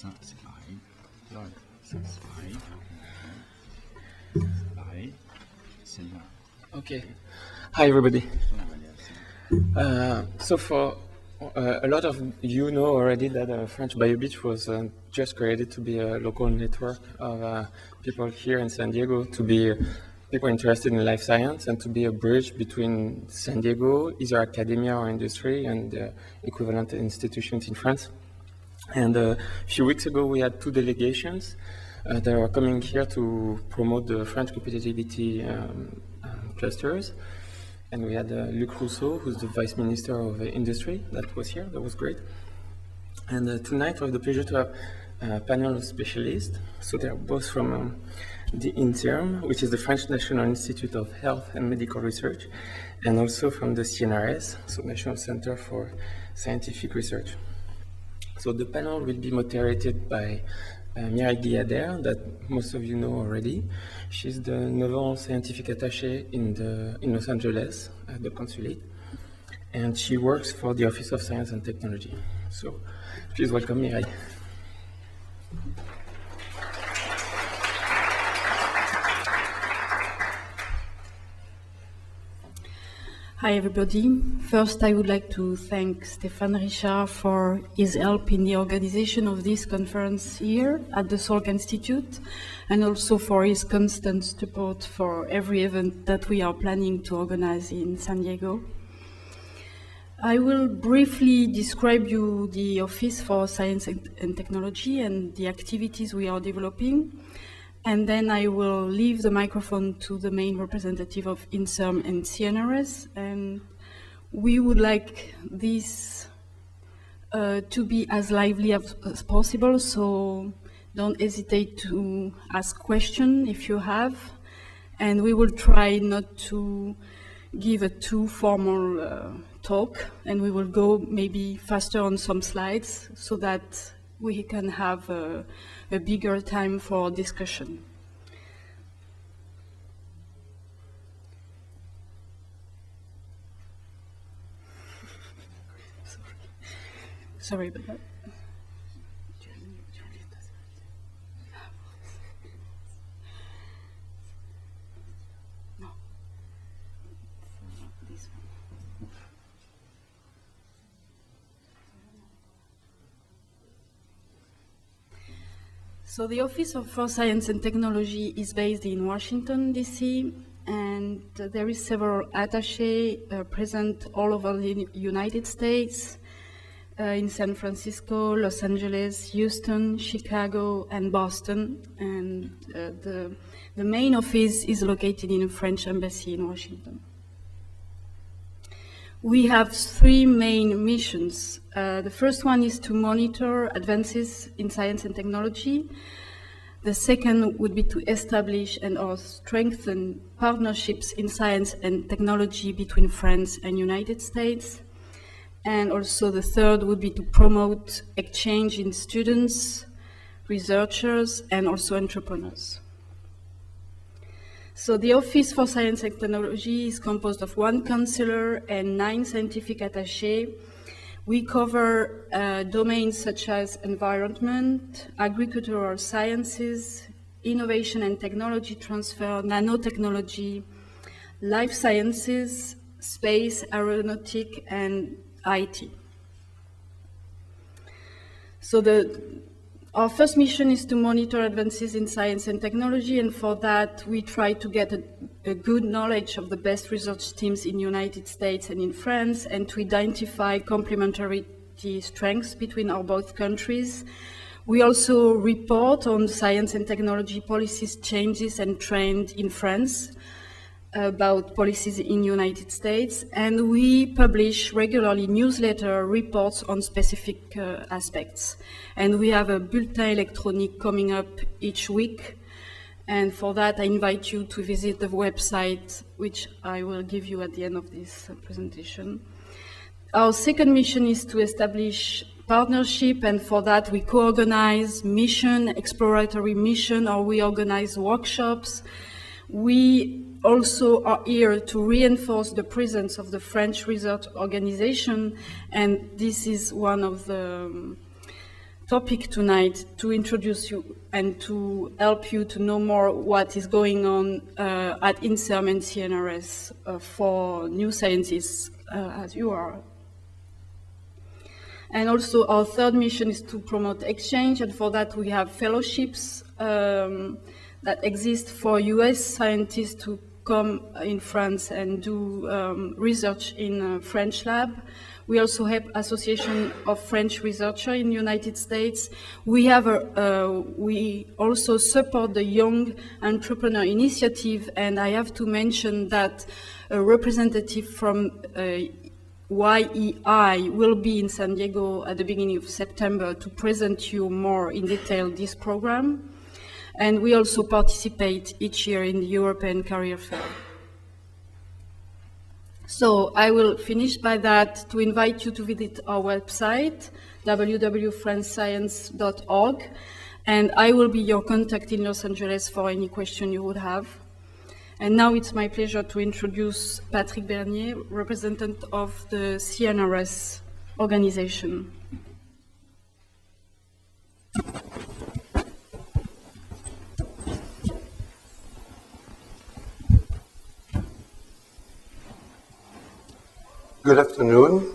Ça, c'est pareil. Ça, c'est pareil. Pareil. C'est bien. Okay. Hi, everybody. So for a lot of you know already that French Bayou Beach was just created to be a local network of people here in San Diego, to be people interested in life science, and to be a bridge between San Diego, either academia or industry, and equivalent institutions in France. And a few weeks ago, we had two delegations that are coming here to promote the French competitivity clusters. And we had Luc Rousseau, who's the Vice Minister of Industry, that was here. That was great. And tonight, we have the pleasure to have a panel of specialists. So they're both from the Inserm, which is the French National Institute of Health and Medical Research, and also from the CNRS, so National Center for Scientific Research. So the panel will be moderated by Mireille Guillader, that most of you know already. She's the Novel Scientific Attaché in Los Angeles at the consulate, and she works for the Office of Science and Technology. So please welcome Mireille. Hi everybody. First, I would like to thank Stéphane Richard for his help in the organization of this conference here at the Salk Institute, and also for his constant support for every event that we are planning to organize in San Diego. I will briefly describe you the Office for Science and Technology and the activities we are developing. And then I will leave the microphone to the main representative of Inserm and CNRS. And we would like this to be as lively as possible, so don't hesitate to ask questions if you have. And we will try not to give a too formal talk, and we will go maybe faster on some slides so that we can have a bigger time for discussion. Sorry about that. No. This one. So the Office for Science and Technology is based in Washington, D.C., and there is several attachés present all over the United States, in San Francisco, Los Angeles, Houston, Chicago, and Boston. And the main office is located in a French embassy in Washington. We have three main missions. The first one is to monitor advances in science and technology. The second would be to establish and or strengthen partnerships in science and technology between France and United States. And also the third would be to promote exchange in students, researchers, and also entrepreneurs. So the Office for Science and Technology is composed of 1 counselor and 9 scientific attachés. We cover domains such as environment, agricultural sciences, innovation and technology transfer, nanotechnology, life sciences, space, aeronautic, and IT. So our first mission is to monitor advances in science and technology, and for that we try to get a good knowledge of the best research teams in the United States and in France, and to identify complementarity strengths between our both countries. We also report on science and technology policies changes and trends in France, about policies in the United States, and we publish regularly newsletter reports on specific aspects. And we have a bulletin electronique coming up each week, and for that I invite you to visit the website, which I will give you at the end of this presentation. Our second mission is to establish partnership, and for that we co-organize mission, exploratory mission, or we organize workshops. We also are here to reinforce the presence of the French research organization, and this is one of the topic tonight to introduce you and to help you to know more what is going on at Inserm and CNRS for new scientists as you are. And also our third mission is to promote exchange, and for that we have fellowships that exist for US scientists to come in France and do research in a French lab. We also have Association of French Researchers in the United States. We also support the Young Entrepreneur Initiative, and I have to mention that a representative from YEI will be in San Diego at the beginning of September to present you more in detail this program. And we also participate each year in the European Career Fair. So I will finish by that to invite you to visit our website, www.francescience.org, and I will be your contact in Los Angeles for any question you would have. And now it's my pleasure to introduce Patrick Bernier, representative of the CNRS organization. Good afternoon.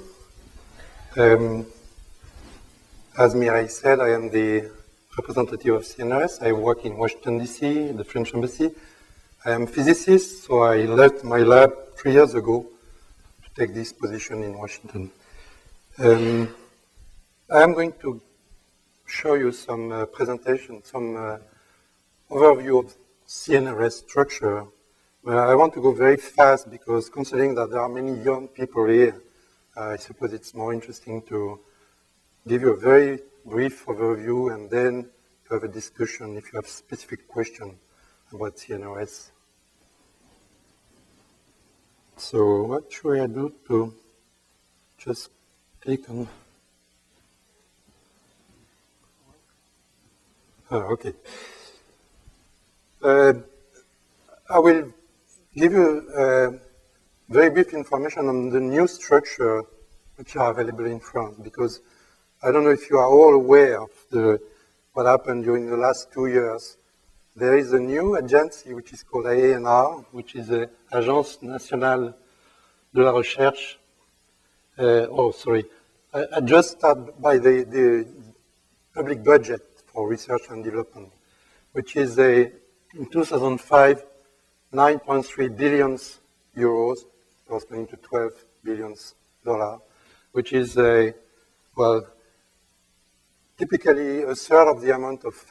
As Mireille said, I am the representative of CNRS. I work in Washington, D.C., the French Embassy. I am a physicist, so I left my lab 3 years ago to take this position in Washington. I am going to show you some presentation, some overview of CNRS structure. I want to go very fast because considering that there are many young people here, I suppose it's more interesting to give you a very brief overview and then to have a discussion if you have specific questions about CNRS. So what should I do to just click on? Oh, okay. I will give you very brief information on the new structure which are available in France, because I don't know if you are all aware of what happened during the last 2 years. There is a new agency which is called ANR, which is the Agence Nationale de la Recherche. Adjusted by the public budget for research and development, which is in 2005, 9.3 billion euros, it was going to $12 billion, which is typically a third of the amount of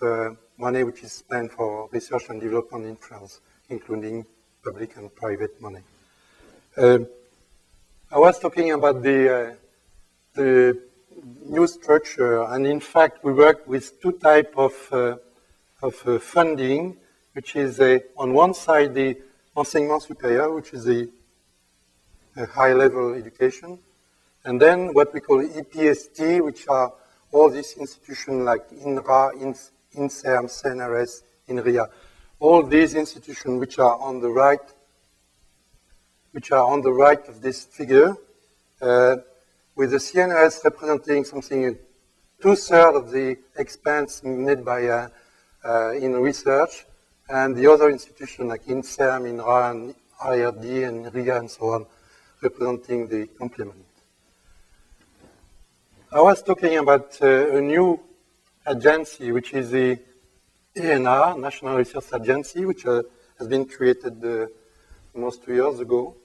money which is spent for research and development in France, including public and private money. I was talking about the new structure, and in fact, we work with two types of funding, which is on one side the enseignement supérieur, which is a high-level education, and then what we call EPST, which are all these institutions like INRA, Inserm, CNRS, INRIA, all these institutions which are on the right, of this figure, with the CNRS representing something 2/3 of the expense made by in research, and the other institutions like Inserm, INRA, and IRD, and RIA, and so on, representing the complement. I was talking about a new agency, which is the ANR, National Research Agency, which has been created almost 2 years ago.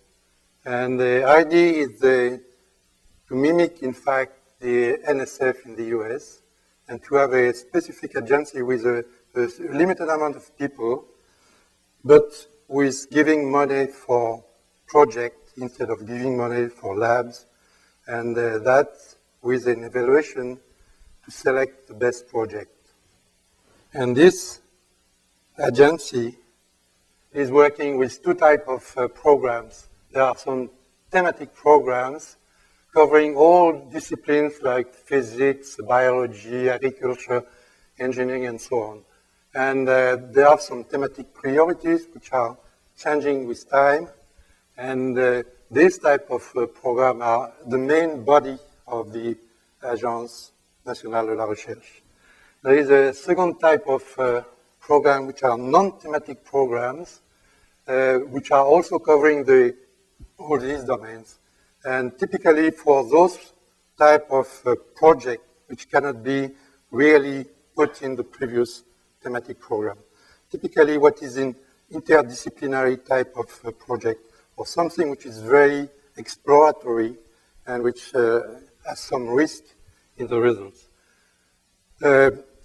And the idea is to mimic, in fact, the NSF in the US, and to have a specific agency with a limited amount of people, but with giving money for projects instead of giving money for labs, and that with an evaluation to select the best project. And this agency is working with two types of programs. There are some thematic programs covering all disciplines like physics, biology, agriculture, engineering, and so on. And there are some thematic priorities which are changing with time. And this type of program are the main body of the Agence Nationale de la Recherche. There is a second type of program, which are non-thematic programs, which are also covering all these domains. And typically for those type of project, which cannot be really put in the previous thematic program. Typically what is in interdisciplinary type of project, or something which is very exploratory and which has some risk in the results.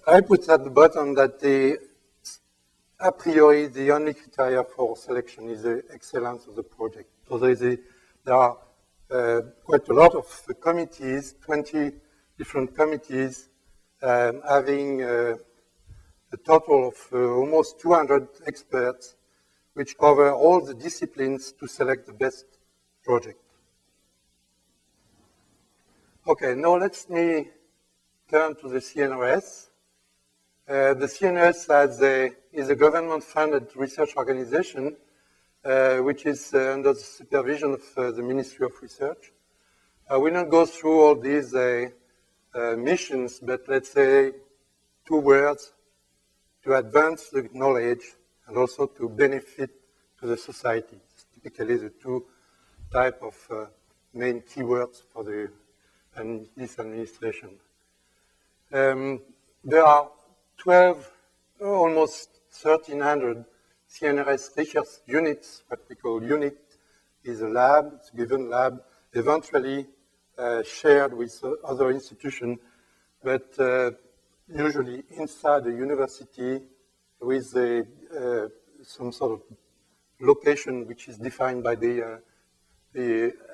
I put at the bottom that a priori, the only criteria for selection is the excellence of the project. So there are quite a lot of committees, 20 different committees, having a total of almost 200 experts, which cover all the disciplines to select the best project. Okay, now let me turn to the CNRS. The CNRS is a government-funded research organization, which is under the supervision of the Ministry of Research. I will not go through all these missions, but let's say 2 words: to advance the knowledge and also to benefit to the society. It's typically the 2 type of main keywords for this administration. There are 12, almost 1,300 CNRS research units. What we call unit is a lab, it's a given lab, eventually shared with other institutions, but usually inside the university with some sort of location which is defined by the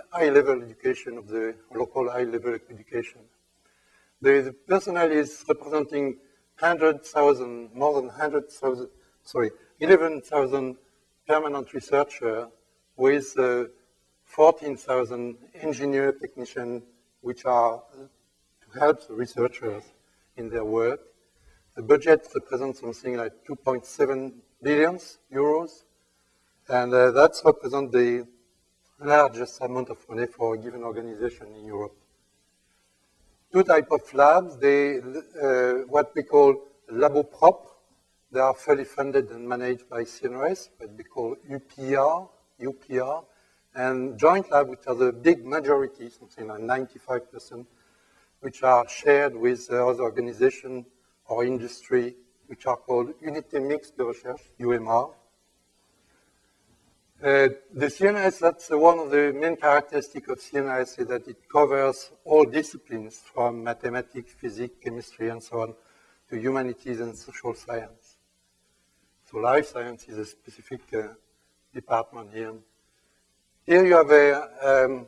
high-level education of the local high-level education. The personnel is representing 100,000, more than 100,000, 11,000 permanent researchers with 14,000 engineer technicians, which are to help the researchers in their work. The budget represents something like 2.7 billion euros, and that represents the largest amount of money for a given organization in Europe. 2 types of labs, what we call labo propre. They are fully funded and managed by CNRS, what we call UPR, and joint lab, which are the big majority, something like 95%, which are shared with other organizations or industry, which are called Unité Mixte de Recherche, UMR. The CNRS, that's one of the main characteristics of CNRS, is that it covers all disciplines from mathematics, physics, chemistry, and so on, to humanities and social science. So life science is a specific department here. Here you have a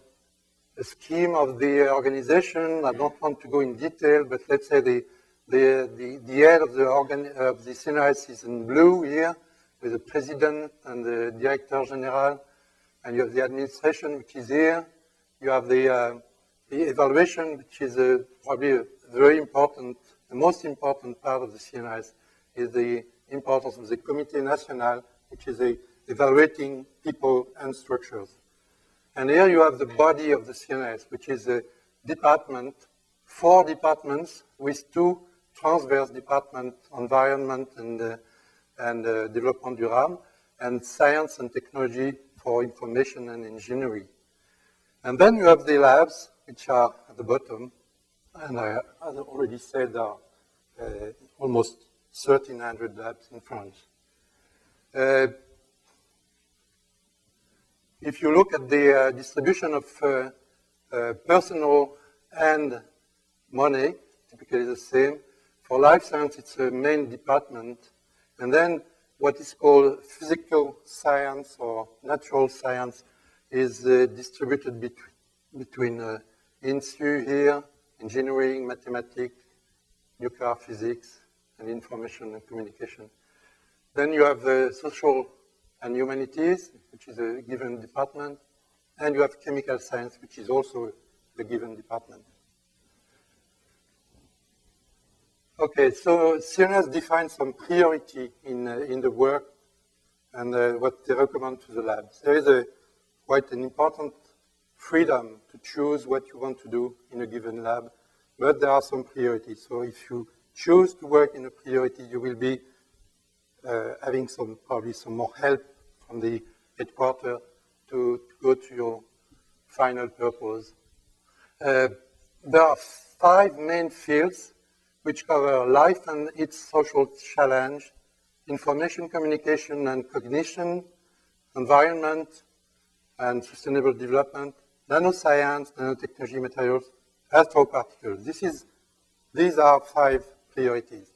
scheme of the organization. I don't want to go in detail, but let's say the head of the CNRS is in blue here, with the president and the director general, and you have the administration, which is here. You have the evaluation, which is probably very important. The most important part of the CNRS is the importance of the Comité National, which is evaluating people and structures. And here you have the body of the CNRS, which is a department, 4 departments with 2 transverse departments, environment and development durable, and science and technology for information and engineering. And then you have the labs, which are at the bottom, and I already said there are almost 1,300 labs in France. If you look at the distribution of personnel and money, typically the same. For life science, it's a main department. And then what is called physical science or natural science is distributed between INSU here, engineering, mathematics, nuclear physics, and information and communication. Then you have social and humanities, which is a given department, and you have chemical science, which is also a given department. Okay, so CNRS defines some priority in the work and what they recommend to the labs. There is quite an important freedom to choose what you want to do in a given lab, but there are some priorities. So if you choose to work in a priority, you will be having probably some more help from the headquarters to go to your final purpose. There are 5 main fields which cover life and its social challenge, information communication and cognition, environment and sustainable development, nanoscience, nanotechnology materials, astroparticles. These are 5 priorities.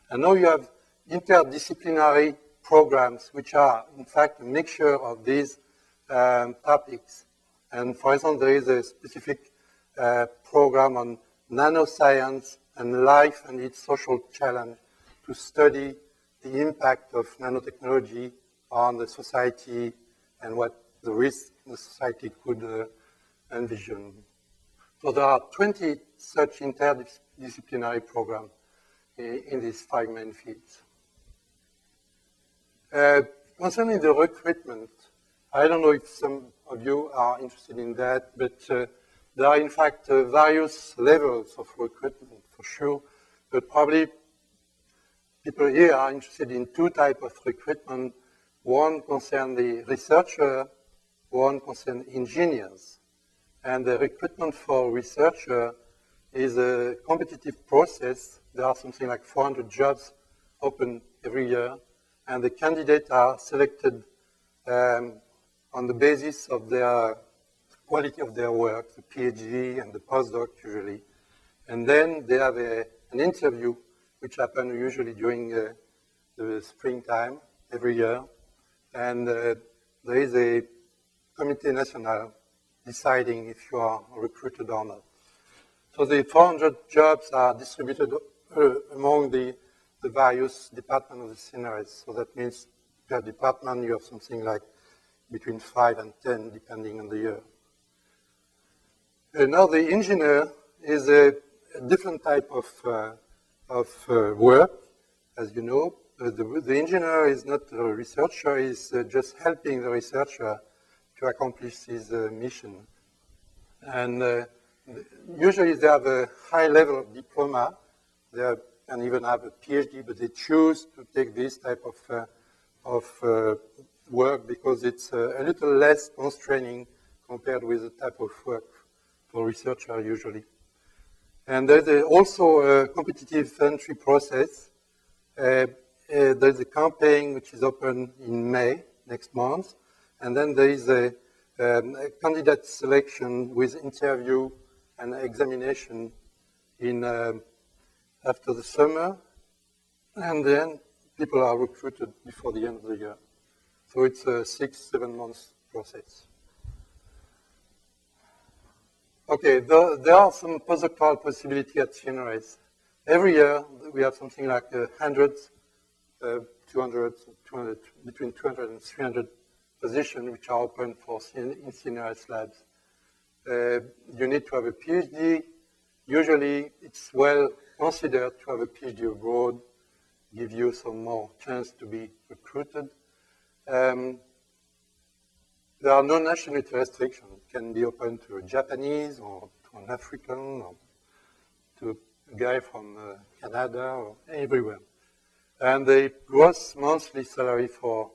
And now you have interdisciplinary programs, which are, in fact, a mixture of these topics. And for example, there is a specific program on nanoscience and life and its social challenge to study the impact of nanotechnology on the society and what the risk the society could envision. So there are 20 such interdisciplinary programs in these 5 main fields. Concerning the recruitment, I don't know if some of you are interested in that, but there are in fact various levels of recruitment for sure, but probably people here are interested in 2 types of recruitment. One concerns the researcher, one concerns engineers. And the recruitment for researcher is a competitive process. There are something like 400 jobs open every year, and the candidates are selected on the basis of their quality of their work, the PhD and the postdoc usually. And then they have an interview, which happens usually during the springtime every year. And there is a Comité National deciding if you are recruited or not. So the 400 jobs are distributed among the various departments of the CNRS. So that means per department you have something like between 5 and 10, depending on the year. And now the engineer is a different type of work, as you know. The engineer is not a researcher, he's just helping the researcher to accomplish his mission. And usually they have a high level of diploma. They can even have a PhD, but they choose to take this type of work because it's a little less constraining compared with the type of work for researcher usually. And there's also a competitive entry process. There's a campaign which is open in May, next month. And then there is a candidate selection with interview and examination after the summer. And then people are recruited before the end of the year. So it's a 6-7 months process. Okay, there are some postdoctoral possibilities at CNRS. Every year we have something like 100, 200, between 200 and 300 positions which are open for in CNRS labs. You need to have a PhD. Usually it's well considered to have a PhD abroad, give you some more chance to be recruited. There are no nationality restrictions. It can be open to a Japanese or to an African or to a guy from Canada or everywhere. And the gross monthly salary for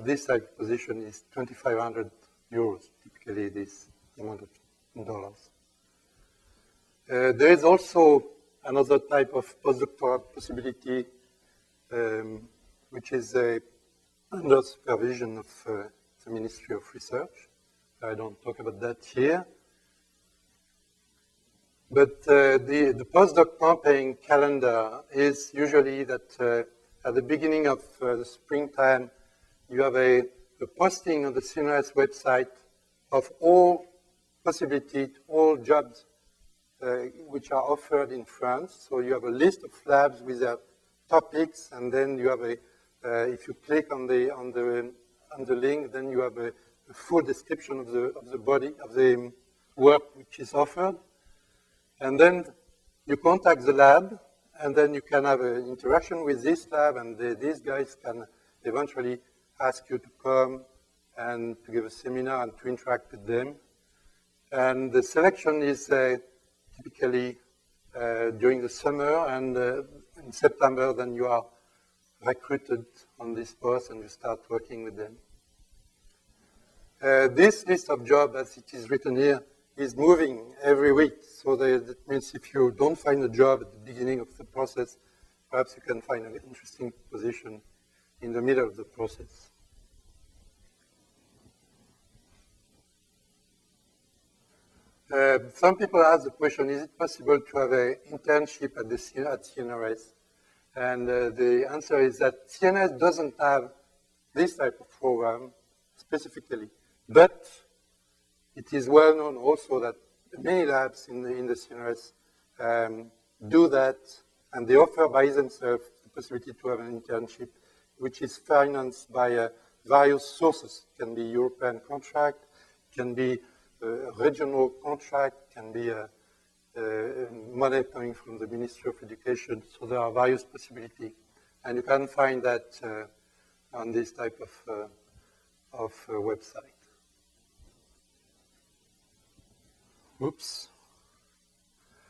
this type of position is 2,500 euros, typically this amount of dollars. There is also another type of postdoctoral possibility, which is under supervision of the Ministry of Research. I don't talk about that here. But the postdoc campaign calendar is usually that at the beginning of the springtime, you have a posting on the CNRS website of all possibilities, all jobs which are offered in France. So you have a list of labs with their topics, and then you have if you click on the link, then you have a full description of the body of the work which is offered. And then you contact the lab, and then you can have an interaction with this lab, and these guys can eventually ask you to come and to give a seminar and to interact with them. And the selection is typically during the summer, and in September, then you are recruited on this post and you start working with them. This list of jobs, as it is written here, is moving every week. So that means if you don't find a job at the beginning of the process, perhaps you can find an interesting position in the middle of the process. Some people ask the question, is it possible to have an internship at CNRS? And the answer is that CNRS doesn't have this type of program specifically, but it is well known also that many labs in the CNRS do that, and they offer by themselves the possibility to have an internship, which is financed by various sources. It can be European contract, it can be regional contract, can be money coming from the Ministry of Education. So there are various possibilities, and you can find that on this type of website. Oops.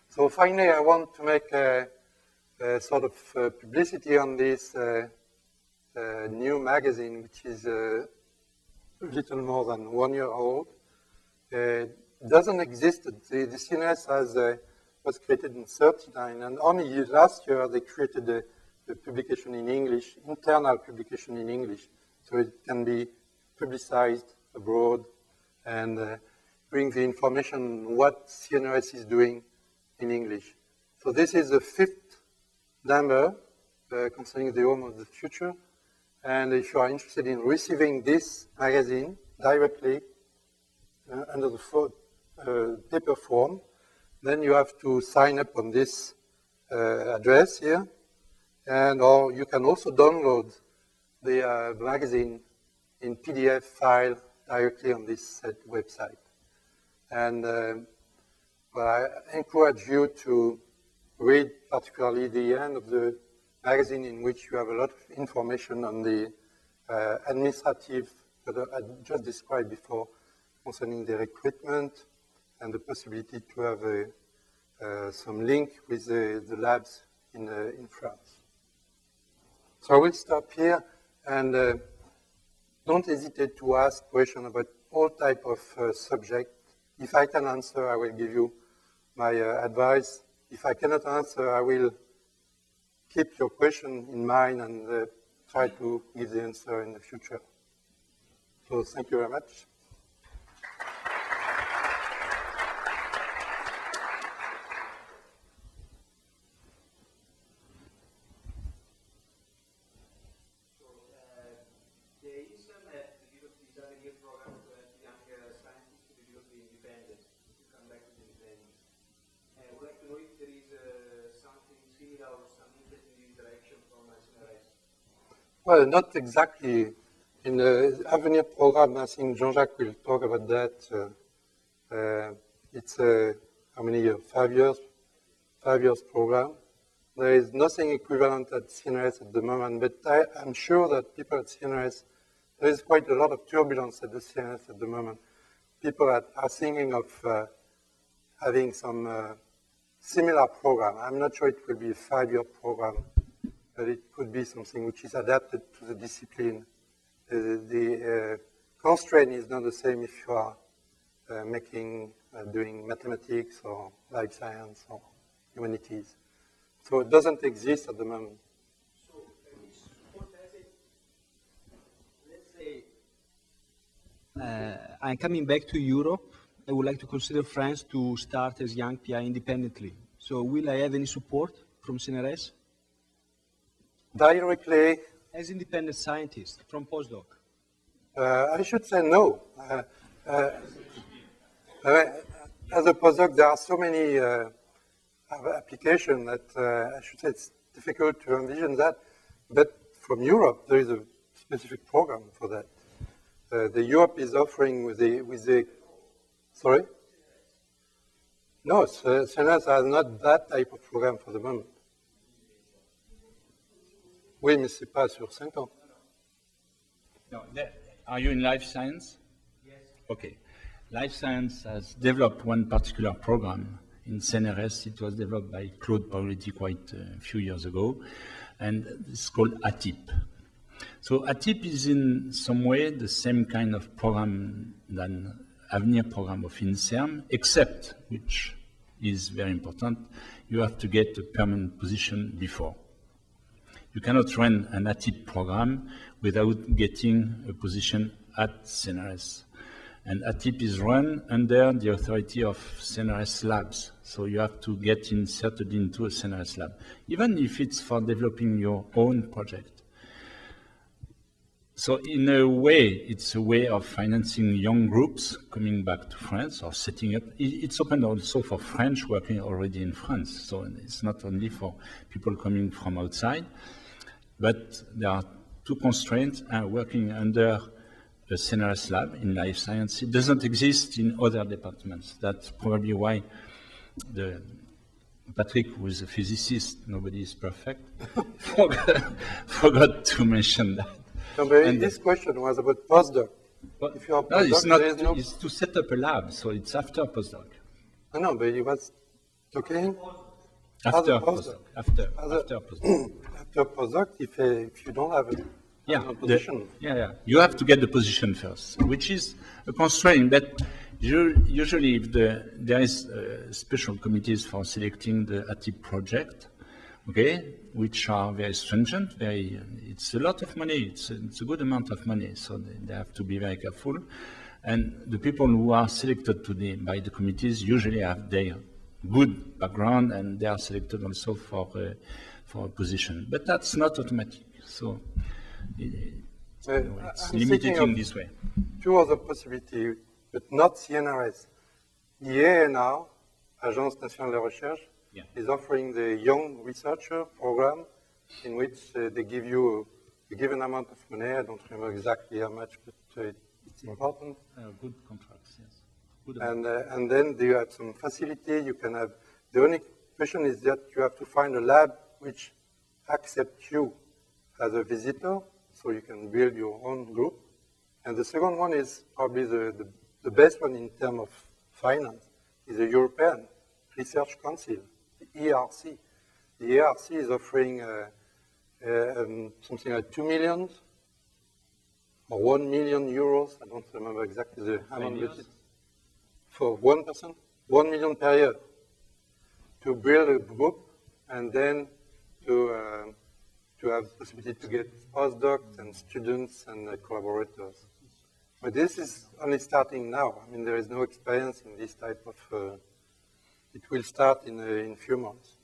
So finally, I want to make a sort of publicity on this new magazine, which is a little more than 1 year old. Doesn't exist. The CNRS was created in '39, and only last year they created a publication in English, internal publication in English, so it can be publicized abroad and bring the information what CNRS is doing in English. So this is the 5th number concerning the home of the future, and if you are interested in receiving this magazine directly under the paper form, then you have to sign up on this address here, and or you can also download the magazine in PDF file directly on this website. And well, I encourage you to read particularly the end of the magazine, in which you have a lot of information on the administrative that I just described before, concerning the recruitment and the possibility to have some link with the labs in France. So I will stop here, and don't hesitate to ask questions about all type of subject. If I can answer, I will give you my advice. If I cannot answer, I will keep your question in mind and try to give the answer in the future. So thank you very much. Well, not exactly. In the Avenir program, I think Jean-Jacques will talk about that. It's how many years? 5 years? 5 years program. There is nothing equivalent at CNRS at the moment, but I'm sure that people at CNRS, there is quite a lot of turbulence at the CNRS at the moment. People are thinking of having some similar program. I'm not sure it will be a 5-year program, but it could be something which is adapted to the discipline. The constraint is not the same if you are doing mathematics or life science or humanities. So it doesn't exist at the moment. So let's say I'm coming back to Europe. I would like to consider France to start as young PI independently. So will I have any support from CNRS? Directly? As independent scientist from postdoc? I should say no. As a postdoc, there are so many applications that I should say it's difficult to envision that. But from Europe, there is a specific program for that. The Europe is offering with the sorry? No, CNRS has not that type of program for the moment. Oui, mais c'est pas sur 5 ans. No, are you in life science? Yes. Okay. Life science has developed one particular program In CNRS, it was developed by Claude Paoletti quite a few years ago, and it's called ATIP. So ATIP is in some way the same kind of program than Avenir program of Inserm, except, which is very important, you have to get a permanent position before. You cannot run an ATIP program without getting a position at CNRS. And ATIP is run under the authority of CNRS labs. So you have to get inserted into a CNRS lab, even if it's for developing your own project. So in a way, it's a way of financing young groups coming back to France or setting up. It's open also for French working already in France. So it's not only for people coming from outside, but there are two constraints. Working under a CNRS lab in life science, it doesn't exist in other departments. That's probably why Patrick, who is a physicist, nobody is perfect, forgot to mention that. No, but this question was about postdoc. If you are No, it's postdoc, not. there is no... It's to set up a lab, so it's after postdoc. No, but he was talking After a postdoc. postdoc. After After postdoc. after postdoc, if you don't have a position. You have to get the position first, which is a constraint. But usually, if there is special committees for selecting the ATIP project, okay, which are very stringent, it's a lot of money, it's a good amount of money, so they have to be very careful. And the people who are selected by the committees usually have their good background, and they are selected also for a position. But that's not automatic, so it's I'm limited thinking in of this way. two other possibilities, but not CNRS. The ANR, Agence Nationale de Recherche, is offering the young researcher program in which they give you a given amount of money. I don't remember exactly how much, but it's important. Good contracts, yes. Good And then you have some facility. You can have, the only question is that you have to find a lab which accepts you as a visitor, so you can build your own group. And the second one is probably the best one in terms of finance, is the European Research Council, the ERC. The ERC is offering something like 2 million or 1 million euros. I don't remember exactly the amount, but it's for one person, 1 million per year to build a group and then to have the possibility to get postdocs and students and collaborators. But this is only starting now. I mean, there is no experience in this type of. It will start in a few months.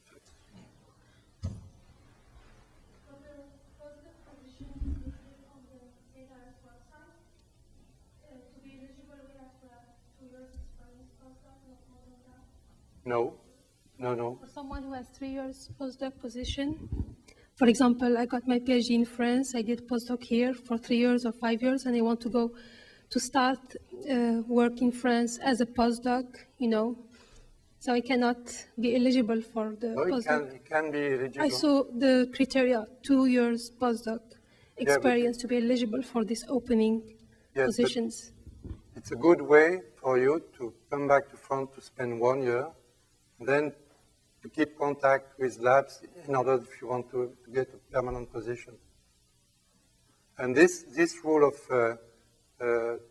No. For someone who has 3 years postdoc position, for example, I got my PhD in France. I did postdoc here for 3 years or 5 years, and I want to go to start work in France as a postdoc, So I cannot be eligible for the postdoc. It can be eligible. I saw the criteria, 2 years postdoc experience to be eligible for these opening positions. It's a good way for you to come back to France to spend 1 year, then to keep contact with labs in order if you want to get a permanent position. And this rule of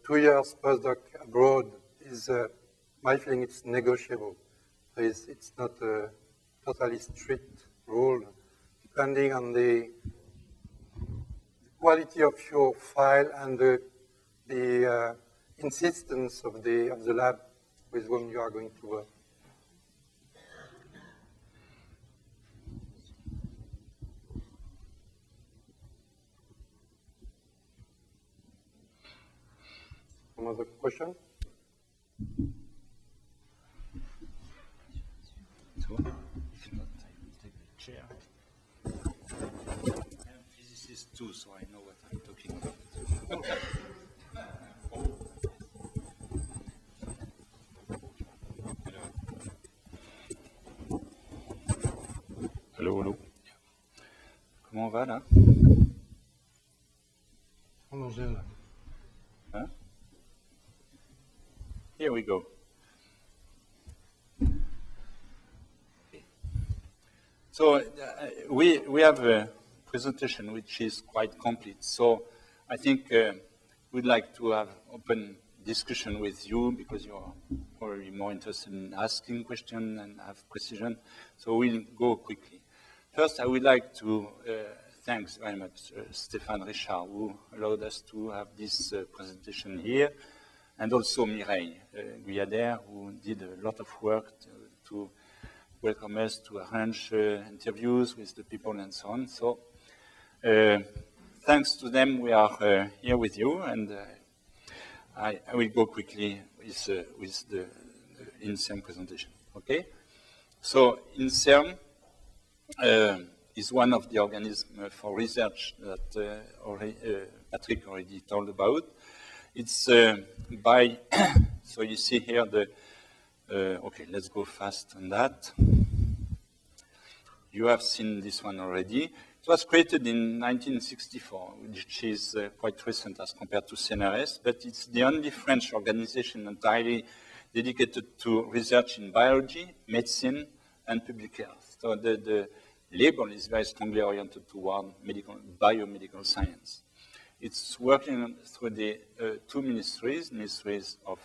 2 years postdoc abroad is, my feeling, it's negotiable. It's not a totally strict rule. Depending on the quality of your file and the insistence of the lab with whom you are going to work. Some other question? So, if not, I will take the chair. I am a physicist too, so I know what I'm talking about. Hello. Comment on va là? Huh? Here we go. So we have a presentation which is quite complete. So I think we'd like to have open discussion with you because you're probably more interested in asking questions and have precision. So we'll go quickly. First, I would like to thank very much Stéphane Richard, who allowed us to have this presentation here, and also Mireille Guyader, who did a lot of work to welcome us, to arrange interviews with the people and so on. So thanks to them, we are here with you, and I will go quickly with the Inserm presentation. Okay? So Inserm is one of the organisms for research that Patrick already told about. It's by, so you see here the, okay, let's go fast on that. You have seen this one already. It was created in 1964, which is quite recent as compared to CNRS, but it's the only French organization entirely dedicated to research in biology, medicine, and public health. So the label is very strongly oriented toward biomedical science. It's working through the two ministries of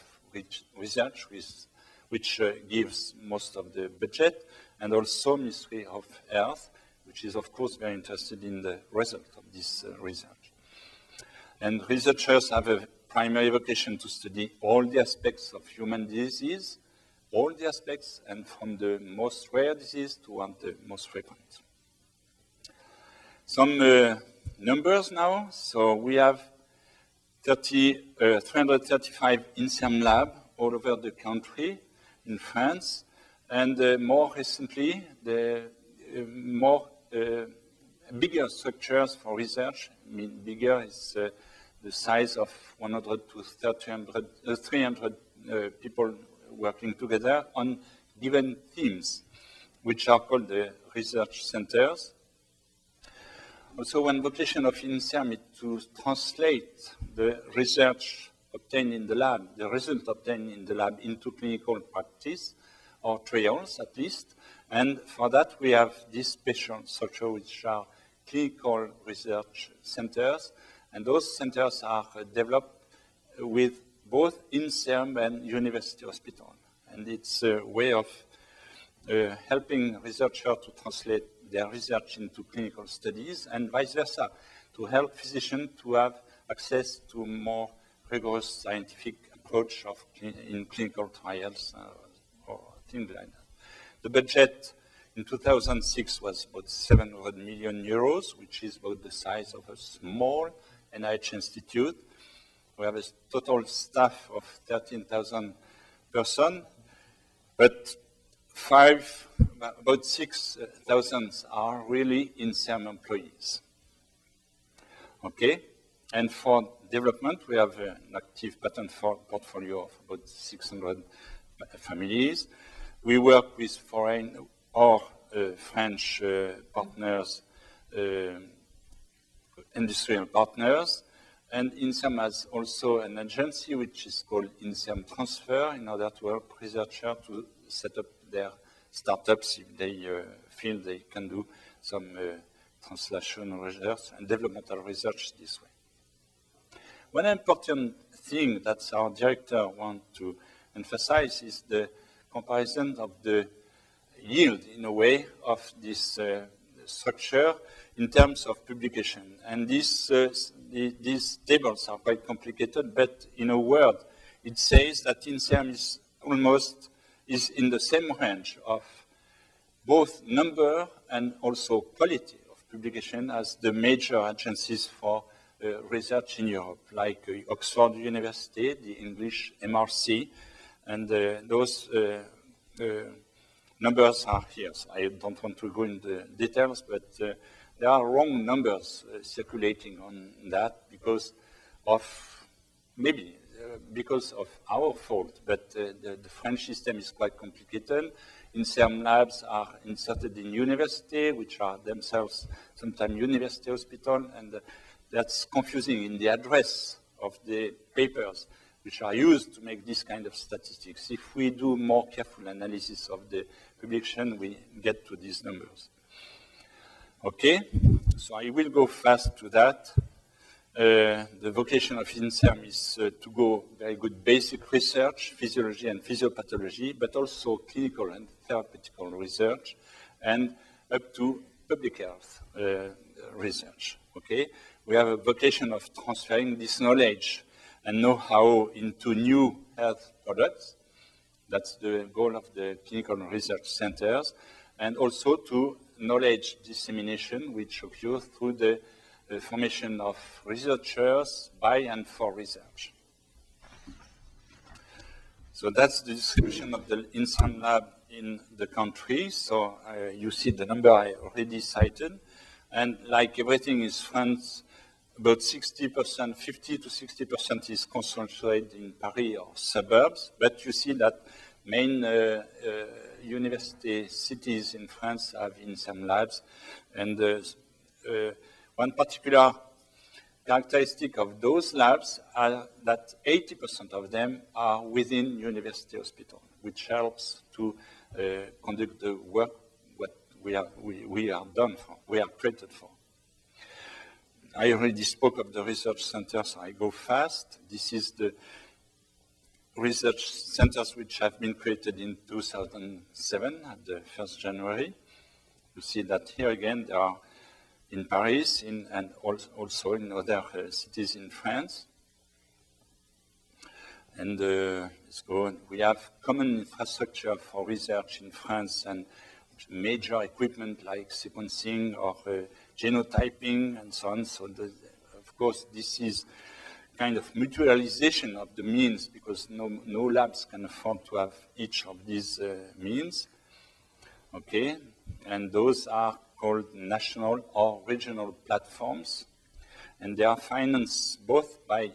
research, which gives most of the budget, and also Ministry of Health, which is, of course, very interested in the result of this research. And researchers have a primary vocation to study all the aspects of human disease, all the aspects, and from the most rare disease to one of the most frequent. Some numbers now. So we have 335 Inserm labs all over the country in France, and more recently, the bigger structures for research. I mean, bigger is the size of 100 to 300 people working together on given themes, which are called the research centers. Also, one vocation of Inserm is to translate the research obtained in the lab, the result obtained in the lab, into clinical practice, or trials at least. And for that, we have this special structure, which are clinical research centers. And those centers are developed with both Inserm and university hospital. And it's a way of helping researchers to translate their research into clinical studies, and vice versa, to help physicians to have access to more rigorous scientific approach in clinical trials or things like that. The budget in 2006 was about 700 million euros, which is about the size of a small NIH institute. We have a total staff of 13,000 persons, but about 6,000 are really Inserm employees. Okay, and for development, we have an active patent portfolio of about 600 families. We work with foreign or French partners, industrial partners, and Inserm has also an agency which is called Inserm Transfer in order to help researchers to set up their startups if they feel they can do some translational research and developmental research this way. One important thing that our director wants to emphasize is the comparison of the yield, in a way, of this structure in terms of publication. And these tables are quite complicated, but in a word, it says that Inserm is is in the same range of both number and also quality of publication as the major agencies for research in Europe, like Oxford University, the English MRC, and those numbers are here. So I don't want to go into details, but there are wrong numbers circulating on that because of because of our fault, but the French system is quite complicated. Inserm labs are inserted in university, which are themselves sometimes university hospital, and that's confusing in the address of the papers which are used to make this kind of statistics. If we do more careful analysis of the publication, we get to these numbers. Okay, so I will go fast to that. The vocation of Inserm is to go very good basic research, physiology and physiopathology, but also clinical and therapeutical research, and up to public health research. Okay, we have a vocation of transferring this knowledge and know-how into new health products. That's the goal of the clinical research centers, and also to knowledge dissemination, which occurs through the formation of researchers by and for research. So that's the distribution of the Inserm lab in the country. So you see the number I already cited. And like everything is France, about 60%, 50 to 60% is concentrated in Paris or suburbs. But you see that main university cities in France have Inserm labs. And one particular characteristic of those labs are that 80% of them are within university hospital, which helps to conduct the work what we are done for, we are created for. I already spoke of the research centers, so I go fast. This is the research centers which have been created in 2007 at the 1st January. You see that here again, there are in Paris and also in other cities in France. And let's go on. We have common infrastructure for research in France and major equipment like sequencing or genotyping and so on. So of course, this is kind of mutualization of the means because no labs can afford to have each of these means. Okay, and those are called national or regional platforms. And they are financed both by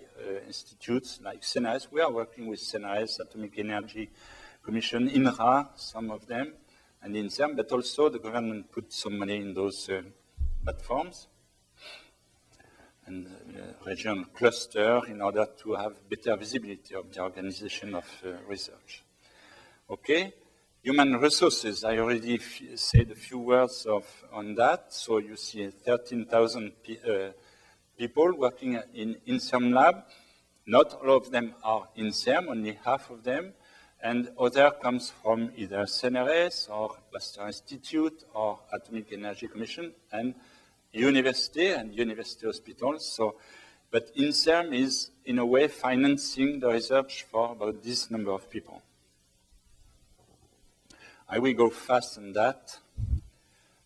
institutes like CNRS. We are working with CNRS, Atomic Energy Commission, INRA, some of them, and Inserm, but also the government put some money in those platforms and regional cluster in order to have better visibility of the organization of research. Okay. Human resources, I already said a few words on that. So you see 13,000 people working in Inserm lab. Not all of them are Inserm, only half of them. And other comes from either CNRS or Pasteur Institute or Atomic Energy Commission and university hospitals. So, but Inserm is in a way financing the research for about this number of people. I will go fast on that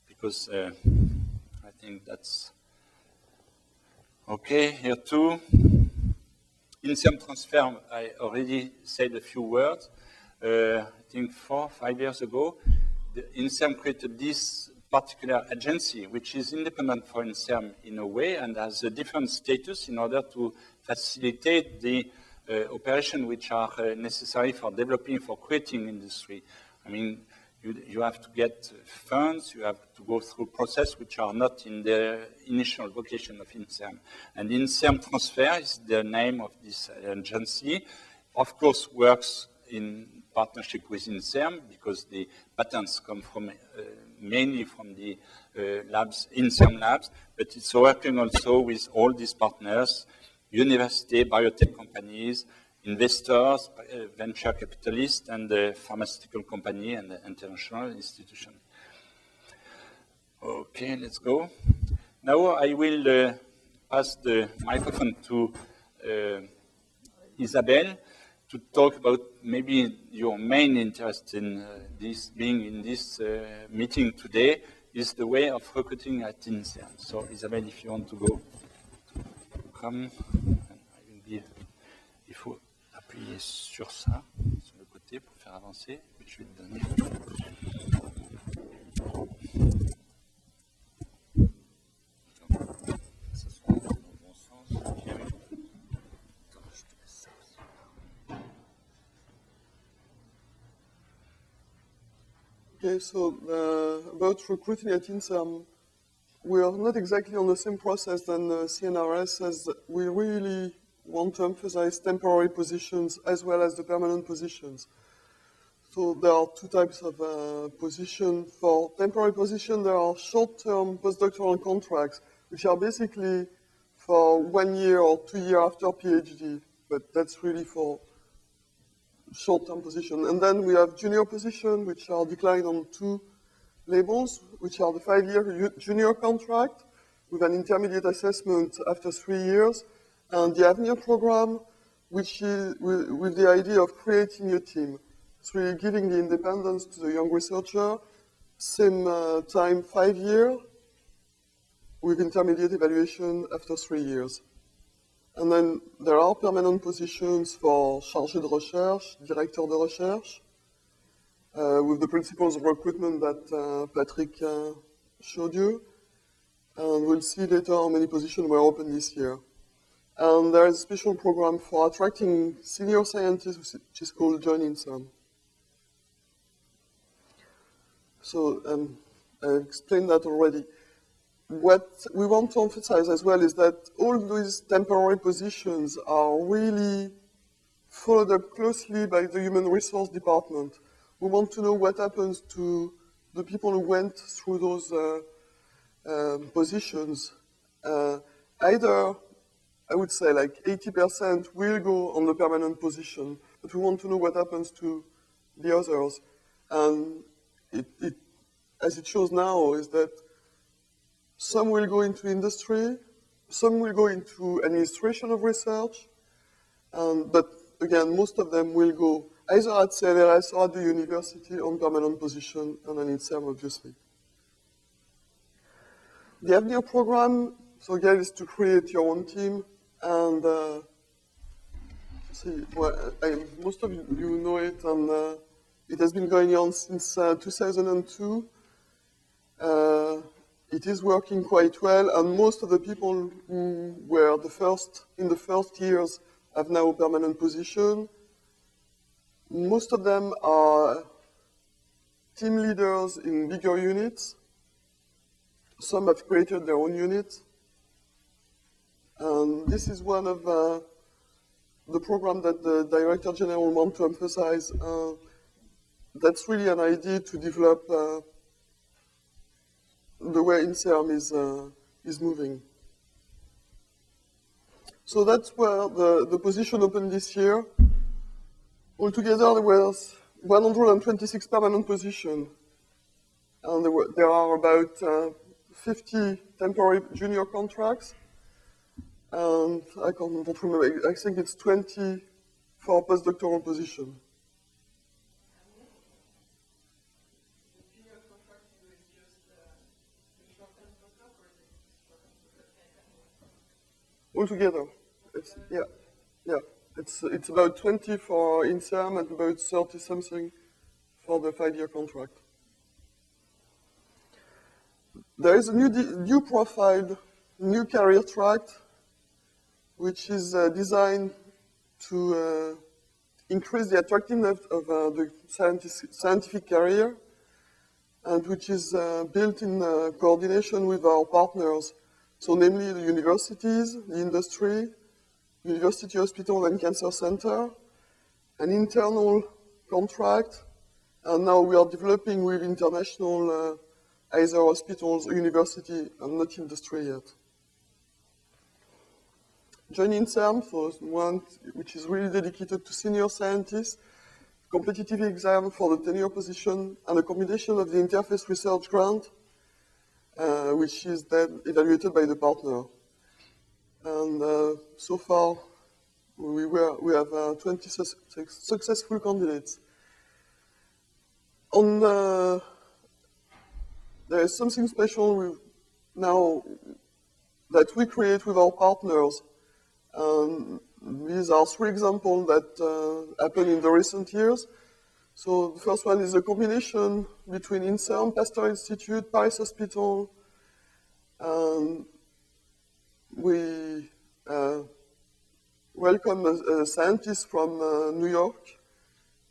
because I think that's okay here too. Inserm transfer, I already said a few words. I think 4 or 5 years ago, the Inserm created this particular agency, which is independent for Inserm in a way and has a different status in order to facilitate the operation which are necessary for developing, for creating industry. I mean, you have to get funds, you have to go through process which are not in the initial vocation of Inserm. And Inserm Transfer is the name of this agency. Of course, works in partnership with Inserm because the patents come from mainly from the labs, Inserm labs, but it's working also with all these partners, university, biotech companies, investors, venture capitalists, and the pharmaceutical company and the international institution. Okay, let's go. Now I will pass the microphone to Isabelle to talk about maybe your main interest in this being in this meeting today is the way of recruiting at Inserm. So Isabelle, if you want to go, come, and I will be, il faut appuyer sur ça, sur le côté pour faire avancer, puis je vais te donner. Ça soit dans le bon sens. Attends, je te laisse ça aussi. Okay, so about recruiting at Inserm, we are not exactly on the same process than CNRS, as we really want to emphasize temporary positions as well as the permanent positions. So there are two types of position. For temporary position, there are short-term postdoctoral contracts, which are basically for 1 year or 2 years after PhD, but that's really for short-term position. And then we have junior position, which are declined on two labels, which are the 5-year junior contract with an intermediate assessment after 3 years, and the Avenir program, which is with the idea of creating a team. It's really giving the independence to the young researcher, same time 5 years, with intermediate evaluation after 3 years. And then there are permanent positions for chargé de recherche, directeur de recherche, with the principles of recruitment that Patrick showed you. And we'll see later how many positions were open this year. And there is a special program for attracting senior scientists, which is called Join Inserm. So I explained that already. What we want to emphasize as well is that all these temporary positions are really followed up closely by the human resource department. We want to know what happens to the people who went through those positions. Either, I would say like 80% will go on the permanent position, but we want to know what happens to the others. And as it shows now, is that some will go into industry, some will go into administration of research, but again, most of them will go either at CNRS or at the university on permanent position, and an Inserm, obviously. The Avenir program, so again, is to create your own team, and most of you know it, and it has been going on since 2002. It is working quite well, and most of the people who were in the first years have now a permanent position. Most of them are team leaders in bigger units. Some have created their own units. And this is one of the programs that the Director General wants to emphasize. That's really an idea to develop the way Inserm is moving. So that's where the position opened this year. Altogether, there was 126 permanent positions, and there are about 50 temporary junior contracts, and I don't remember, I think it's 20 for postdoctoral position. Altogether, it's about 20 for Inserm and about 30 something for the 5-year contract. There is a new profile, new career track, which is designed to increase the attractiveness of the scientific career, and which is built in coordination with our partners. So namely the universities, the industry, university hospital and cancer center, an internal contract, and now we are developing with international either hospitals or university and not industry yet. Join Inserm, so one which is really dedicated to senior scientists, competitive exam for the tenure position, and a combination of the interface research grant, which is then evaluated by the partner. And so far, we have 20 successful candidates. There is something special now that we create with our partners. These are 3 examples that happened in the recent years. So the first one is a combination between Inserm, Pasteur Institute, Paris Hospital. We welcome a scientist from New York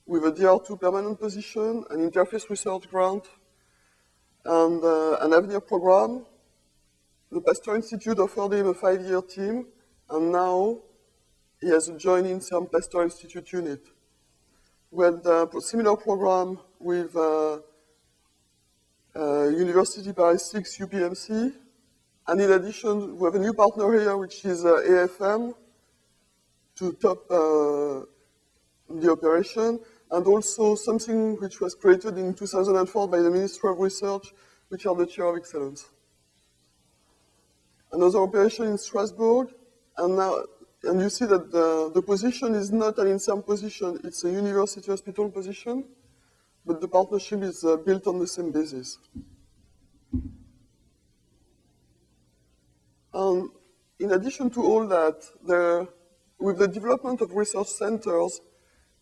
with a DR2 permanent position, an interface research grant, and an Avenir program. The Pasteur Institute offered him a 5-year team, and now he has joined Inserm Pasteur Institute unit. We had a similar program with University Paris 6 UPMC. And in addition, we have a new partner here, which is AFM, to top the operation, and also something which was created in 2004 by the Ministry of Research, which are the Chair of Excellence. Another operation in Strasbourg, and you see that the position is not an Inserm position, it's a university hospital position, but the partnership is built on the same basis. In addition to all that, with the development of research centers,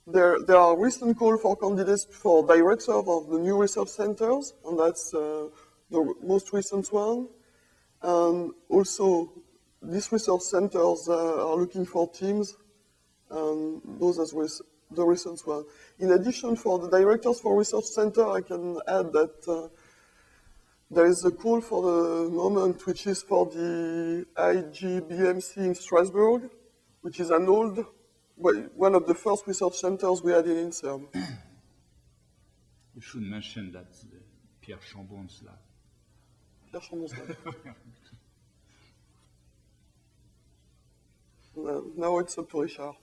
there are recent calls for candidates for director of the new research centers, and that's the most recent one. And also, these research centers are looking for teams, and those as the recent one. In addition, for the directors for research center, I can add that there is a call for the moment, which is for the IGBMC in Strasbourg, which is an old, one of the first research centers we had in Inserm. We should mention that Pierre Chambon's lab. Pierre Chambon's lab. Now it's up to Richard.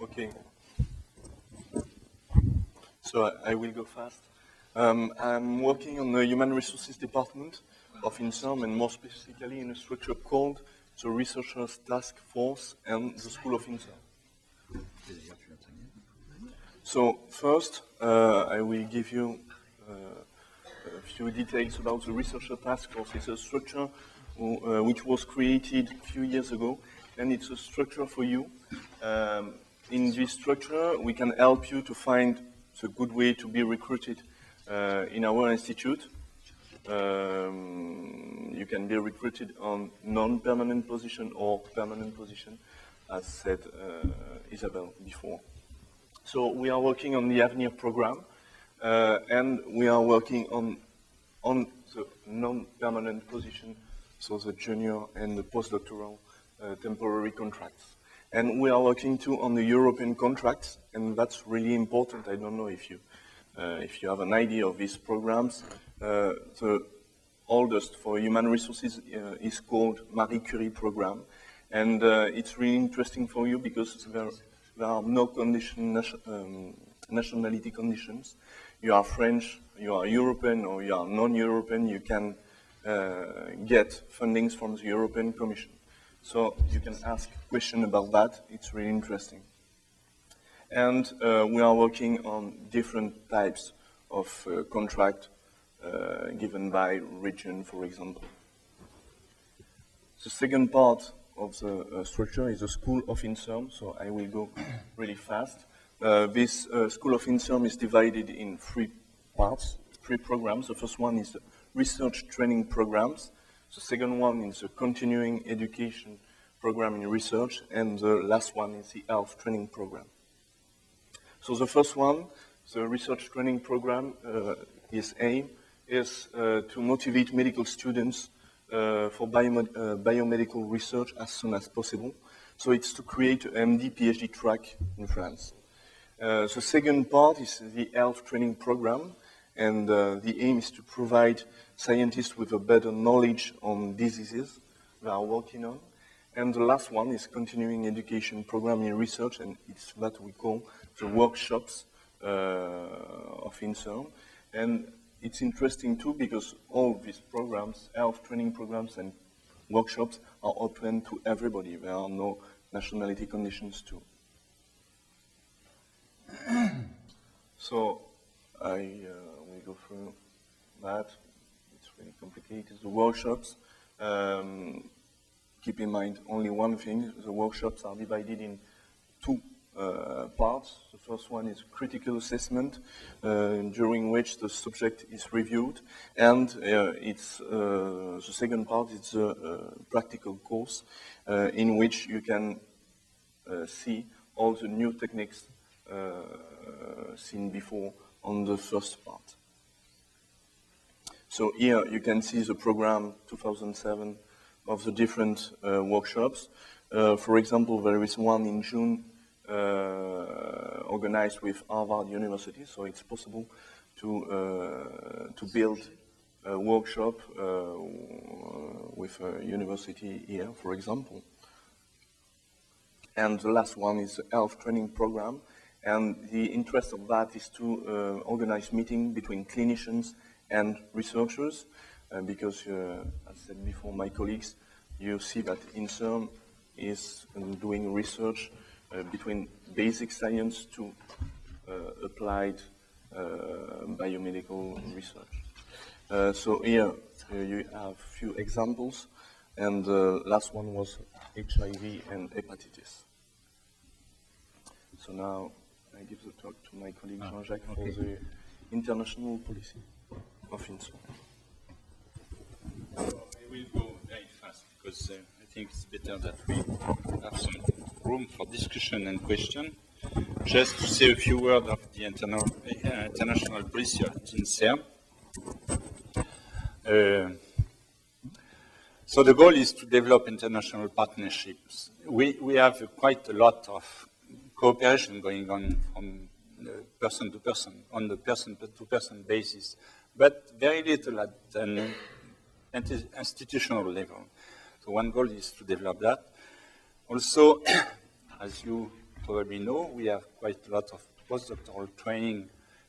Okay. So I will go fast. I'm working on the Human Resources Department of Inserm, and more specifically in a structure called the Researchers Task Force and the School of Inserm. So first, I will give you a few details about the Researcher Task Force. It's a structure which was created a few years ago, and it's a structure for you. In this structure, we can help you to find the good way to be recruited in our institute. You can be recruited on non-permanent position or permanent position, as said Isabel before. So we are working on the Avenir program, and we are working on the non-permanent position, so the junior and the postdoctoral temporary contracts. And we are working too on the European contracts, and that's really important. I don't know if you have an idea of these programs. The oldest for human resources is called Marie Curie program, and it's really interesting for you because there are no nationality conditions. You are French, you are European, or you are non-European. You can get fundings from the European Commission. So you can ask a question about that. It's really interesting. And we are working on different types of contract given by region, for example. The second part of the structure is the School of Inserm, so I will go really fast. This School of Inserm is divided in 3 parts, 3 programs. The first one is the research training programs. The second one is the continuing education program in research, and the last one is the health training program. So the first one, the research training program, its aim is to motivate medical students for biomedical research as soon as possible. So it's to create an MD PhD track in France. The second part is the health training program, and the aim is to provide scientists with a better knowledge on diseases they are working on. And the last one is continuing education program in research, and it's what we call the workshops of Inserm. And it's interesting too because all these programs, health training programs and workshops, are open to everybody. There are no nationality conditions too. So I will go through that. It's really complicated. The workshops, keep in mind only one thing. The workshops are divided in 2 parts. The first one is critical assessment, during which the subject is reviewed, and the second part is a practical course in which you can see all the new techniques seen before on the first part. So here you can see the program 2007 of the different workshops. For example, there is one in June organized with Harvard University, so it's possible to build a workshop with a university here, for example. And the last one is the health training program. And the interest of that is to organize meetings between clinicians and researchers, because, as said before, my colleagues, you see that Inserm is doing research between basic science to applied biomedical research. So here you have a few examples, and the last one was HIV and hepatitis. So now I give the talk to my colleague Jean-Jacques for the international policy of Inserm. I will go very fast because I think it's better that we have some room for discussion and question. Just to say a few words of the international policy of Inserm. So the goal is to develop international partnerships. We have quite a lot of cooperation going on from person to person, on the person-to-person basis, but very little at an institutional level. So one goal is to develop that. Also, as you probably know, we have quite a lot of postdoctoral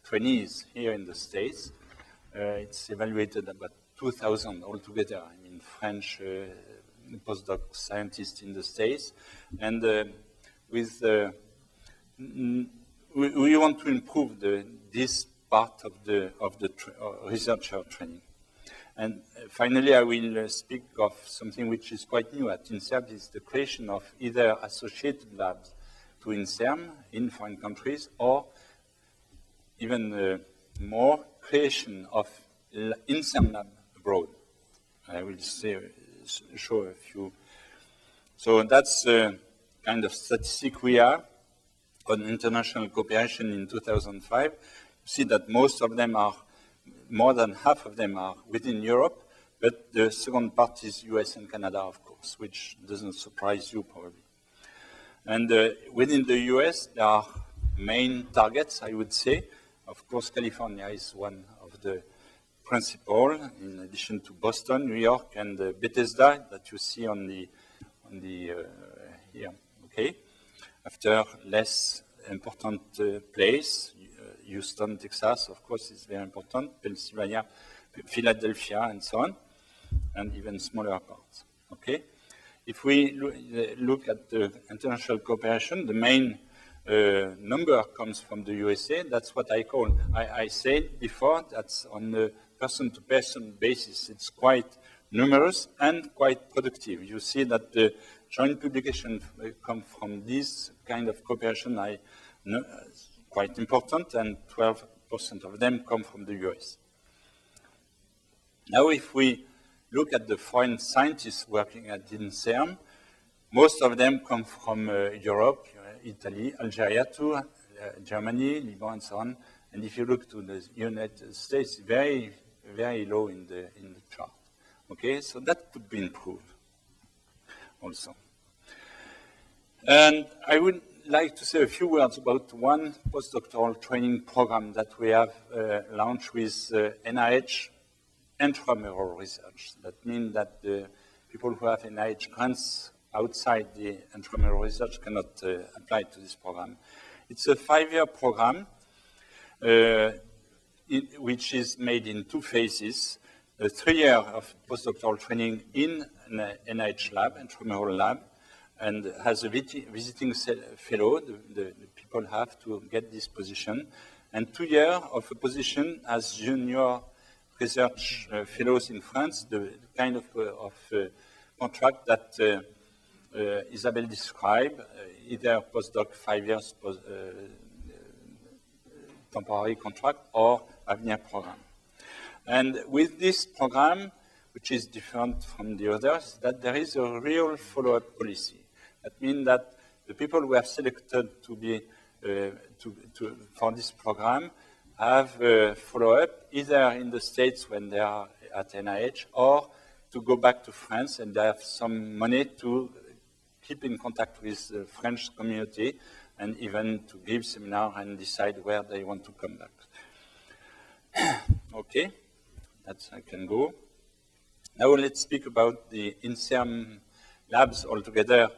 trainees here in the States. It's evaluated about 2,000 altogether. I mean, French postdoc scientists in the States, and with we want to improve this part of the researcher training. And finally, I will speak of something which is quite new at Inserm, is the creation of either associated labs to Inserm in foreign countries, or even more, creation of Inserm lab abroad. I will show a few. So that's the kind of statistic we have on international cooperation in 2005. You see that most of them are, more than half of them are within Europe, but the second part is US and Canada, of course, which doesn't surprise you probably. And within the US, there are main targets, I would say. Of course, California is one of the principal, in addition to Boston, New York, and Bethesda that you see on the here. Okay. After less important place, Houston, Texas, of course, is very important. Pennsylvania, Philadelphia, and so on, and even smaller parts. Okay. If we look at the international cooperation, the main number comes from the USA. That's what I call, I said before, that's on the person-to-person basis. It's quite numerous and quite productive. You see that the joint publications come from this kind of cooperation, quite important, and 12% of them come from the US. Now, if we look at the foreign scientists working at Inserm, most of them come from Europe, Italy, Algeria too, Germany, Liban, and so on. And if you look to the United States, very, very low in the chart. Okay, so that could be improved also. And I would like to say a few words about one postdoctoral training program that we have launched with NIH intramural research. That means that the people who have NIH grants outside the intramural research cannot apply to this program. It's a 5-year program which is made in 2 phases. A 3-year of postdoctoral training in an NIH lab, intramural lab, and has a visiting fellow. The people have to get this position. And 2 years of a position as junior research fellows in France, the kind of contract that Isabelle described, either postdoc 5 years temporary contract or Avenir program. And with this program, which is different from the others, that there is a real follow-up policy. That means that the people who have selected to be for this program have follow-up either in the States when they are at NIH or to go back to France and they have some money to keep in contact with the French community and even to give seminar and decide where they want to come back. Okay, that's I can go. Now let's speak about the Inserm labs altogether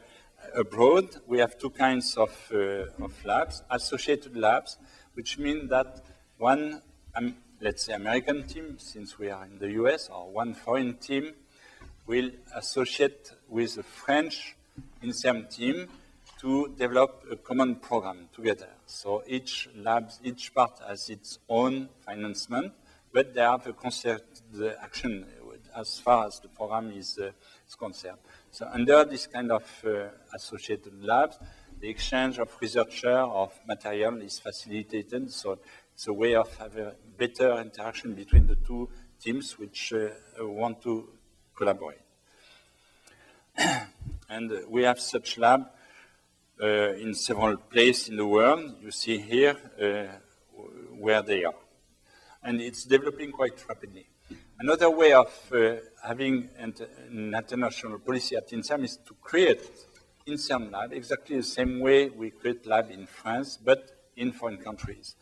abroad. We have two kinds of labs, associated labs, which mean that one, let's say American team, since we are in the US, or one foreign team will associate with a French Inserm team to develop a common program together. So each part has its own financement, but they have a concerted action as far as the program is concerned. So under this kind of associated labs, the exchange of researcher, of material is facilitated. So it's a way of having a better interaction between the two teams which want to collaborate. And we have such lab in several places in the world. You see here where they are. And it's developing quite rapidly. Another way of having an international policy at Inserm is to create Inserm lab, exactly the same way we create lab in France, but in foreign countries.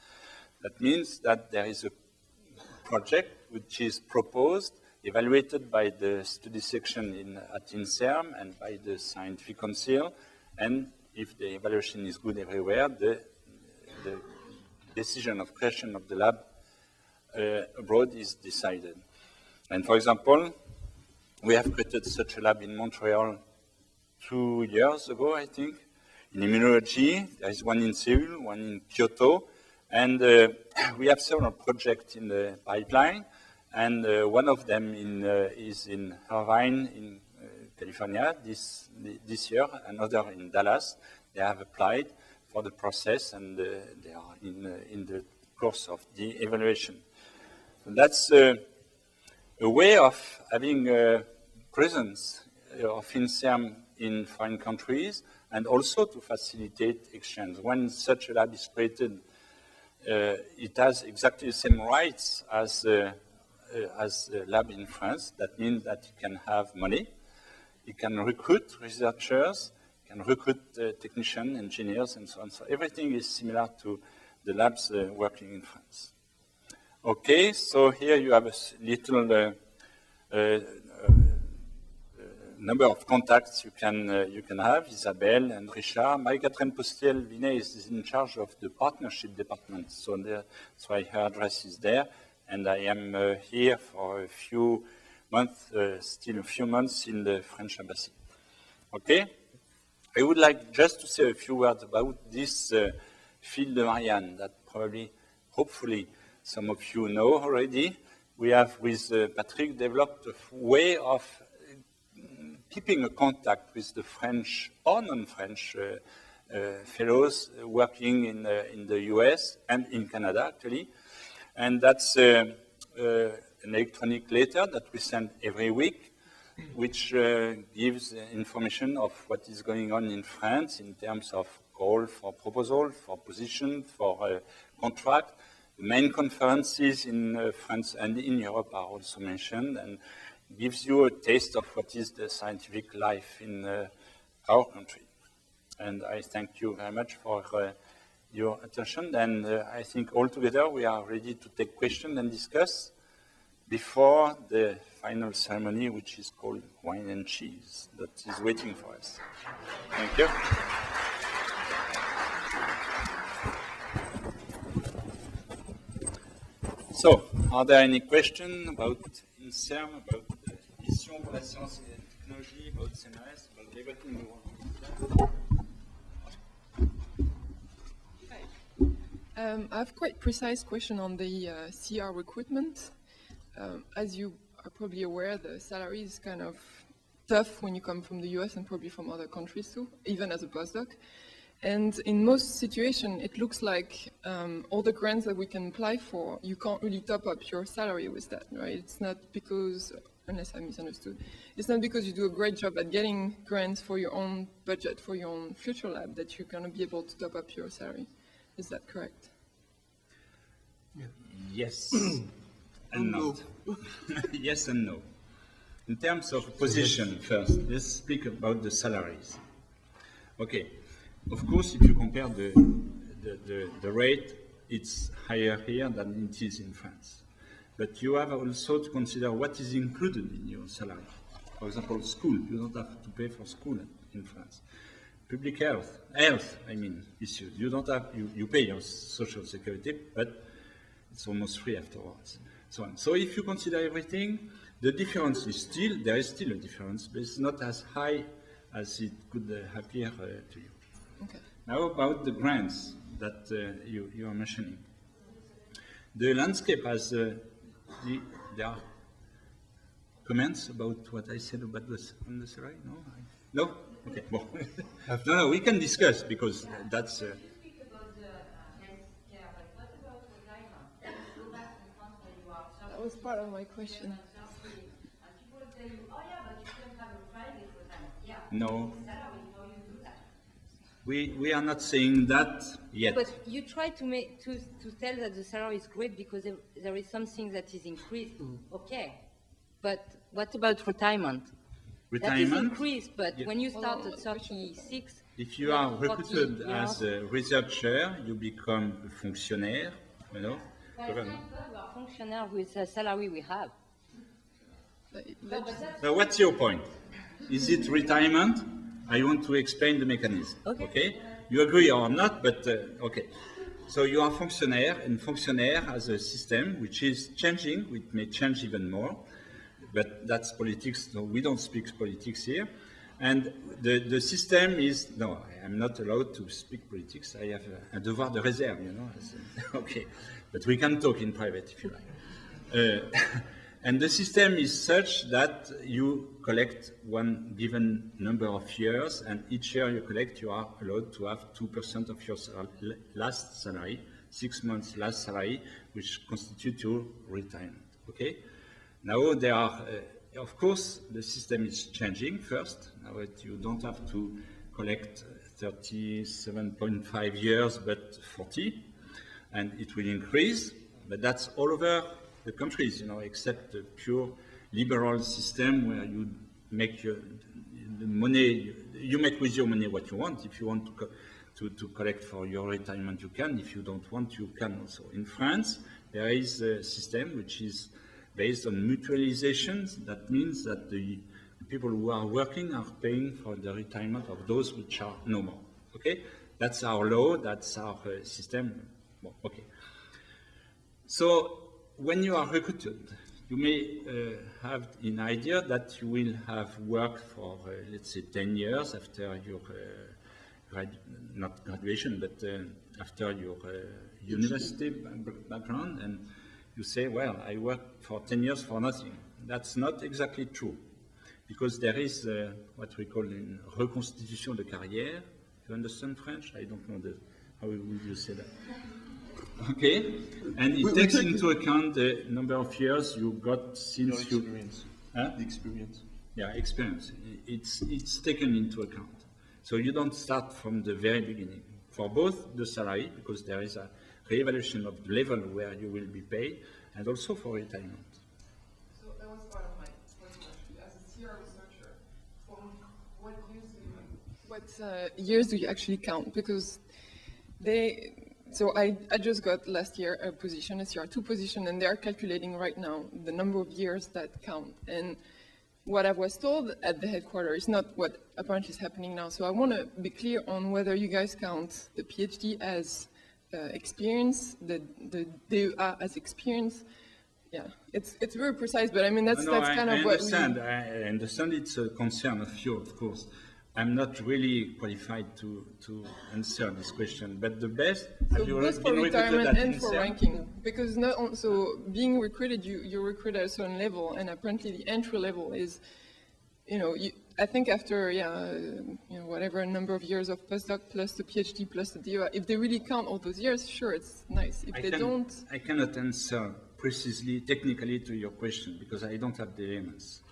That means that there is a project which is proposed, evaluated by the study section at Inserm and by the scientific council, and if the evaluation is good everywhere, the decision of creation of the lab abroad is decided. And for example, we have created such a lab in Montreal 2 years ago, I think, in immunology. There is one in Seoul, one in Kyoto, and we have several projects in the pipeline, and one of them is in Irvine, in California, this year, another in Dallas. They have applied for the process, and they are in the course of the evaluation. So that's a way of having a presence of Inserm in foreign countries, and also to facilitate exchange. When such a lab is created, it has exactly the same rights as a lab in France. That means that it can have money, it can recruit researchers, it can recruit technicians, engineers, and so on. So everything is similar to the labs working in France. Okay, so here you have a little number of contacts you can have, Isabelle and Richard. Marie-Catherine Postiel-Vinet is in charge of the partnership department, so that's why her address is there. And I am here for a few months, still a few months in the French embassy. Okay? I would like just to say a few words about this field de Marianne that probably, hopefully, some of you know already. We have, with Patrick, developed a way of keeping a contact with the French or non-French fellows working in the US and in Canada, actually. And that's an electronic letter that we send every week, which gives information of what is going on in France in terms of call for proposal, for position, for contract. The main conferences in France and in Europe are also mentioned, and gives you a taste of what is the scientific life in our country. And I thank you very much for your attention. And I think all together we are ready to take questions and discuss before the final ceremony, which is called wine and cheese, that is waiting for us. Thank you. So, are there any questions about Inserm, about Mission pour la science et la technologie, about CNRS, about everything we want? I have quite precise question on the CR recruitment. As you are probably aware, the salary is kind of tough when you come from the US and probably from other countries too, even as a postdoc. And in most situations, it looks like all the grants that we can apply for, you can't really top up your salary with that, right? It's not because, unless I misunderstood, it's not because you do a great job at getting grants for your own budget, for your own future lab, that you're going to be able to top up your salary. Is that correct? Yes and no. Yes and no. In terms of position first, let's speak about the salaries. Okay, of course, if you compare the rate, it's higher here than it is in France. But you have also to consider what is included in your salary. For example, school, you don't have to pay for school in France. Public health, issues, you don't have, you pay your social security, but it's almost free afterwards. So on. So if you consider everything, the difference is still, there is still a difference, but it's not as high as it could appear to you. Okay. Now about the grants that you are mentioning. The landscape has, there are comments about what I said about this on the salary? No? No? Okay, well, no, we can discuss because that's... That was part of my question. No. We are not saying that yet. But you try to make to tell that the salary is great because there is something that is increased. Okay, but what about retirement? Retirement? That is increased, but Yeah. when you start at 36, If you are 40 recruited years, as a researcher, you become a fonctionnaire, you know. for example, you are functionary with the salary we have. Now, what's your point? Is it retirement? I want to explain the mechanism. Okay? You agree or not, but okay. So you are fonctionnaire, and fonctionnaire has a system which is changing, which may change even more, but that's politics, so we don't speak politics here. And the system is, no, I'm not allowed to speak politics. I have a devoir de réserve, you know. Okay, but we can talk in private if you like. And the system is such that you collect one given number of years, and each year you collect, you are allowed to have 2% of your last salary, 6 months last salary, which constitute your retirement. Okay. Now there are, of course, the system is changing first. Now you don't have to collect 37.5 years, but 40, and it will increase. But that's all over the countries, you know, except the pure liberal system where you make the money, you make with your money what you want. If you want to collect for your retirement, you can. If you don't want, you can also. In France, there is a system which is based on mutualizations. That means that the people who are working are paying for the retirement of those which are no more. Okay, that's our law. That's our system. Well, okay. So when you are recruited, you may have an idea that you will have worked for, let's say, 10 years after your not graduation, but after your university background, and you say, well, I worked for 10 years for nothing. That's not exactly true, because there is what we call une reconstitution de carrière. You understand French? I don't know how would you say that? Okay, and it takes into account the number of years you got since your experience. The experience. Yeah, experience. It's taken into account. So you don't start from the very beginning. For both the salary, because there is a re-evaluation of the level where you will be paid, and also for retirement. So that was part of my question actually. As a CR researcher, from what years do you actually count? Because so I just got last year a position, a CR2 position, and they're calculating right now the number of years that count. And what I was told at the headquarters is not what apparently is happening now. So I want to be clear on whether you guys count the PhD as experience, the DEA as experience. Yeah, it's very precise, but I mean that's kind of what I understand it's a concern of you, of course. I'm not really qualified to answer this question, but the best. So both for retirement and for ranking, because so being recruited, you recruit at a certain level, and apparently the entry level is, I think after whatever number of years of postdoc plus the PhD plus the DEA, if they really count all those years, sure, it's nice. If they don't, I cannot answer precisely, technically to your question because I don't have the elements.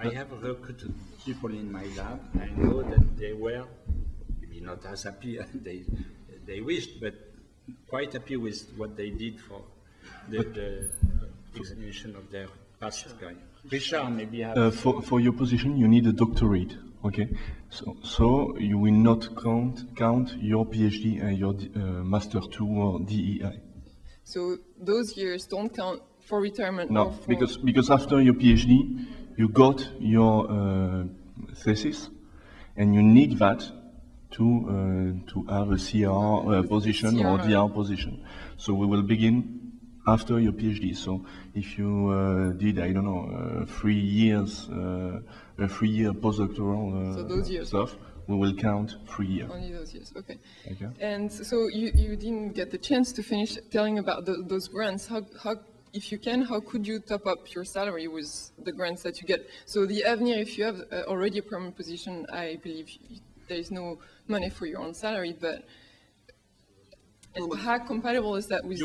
I have recruited people in my lab. I know that they were maybe not as happy as they wished, but quite happy with what they did for the examination of their past career. Richard, maybe have... For your position, you need a doctorate, okay? So you will not count your PhD and your Master 2 or DEI. So those years don't count for retirement? No, or for... because after your PhD, you got your thesis, and you need that to have a CR position or DR position. So we will begin after your PhD. So if you did, I don't know, 3 years, a 3-year postdoctoral so those years stuff, we will count 3 years. Only those years, okay. Okay. And so you didn't get the chance to finish telling about those grants. How, if you can, how could you top up your salary with the grants that you get? So the Avenir, if you have already a permanent position, I believe there is no money for your own salary, but how compatible is that with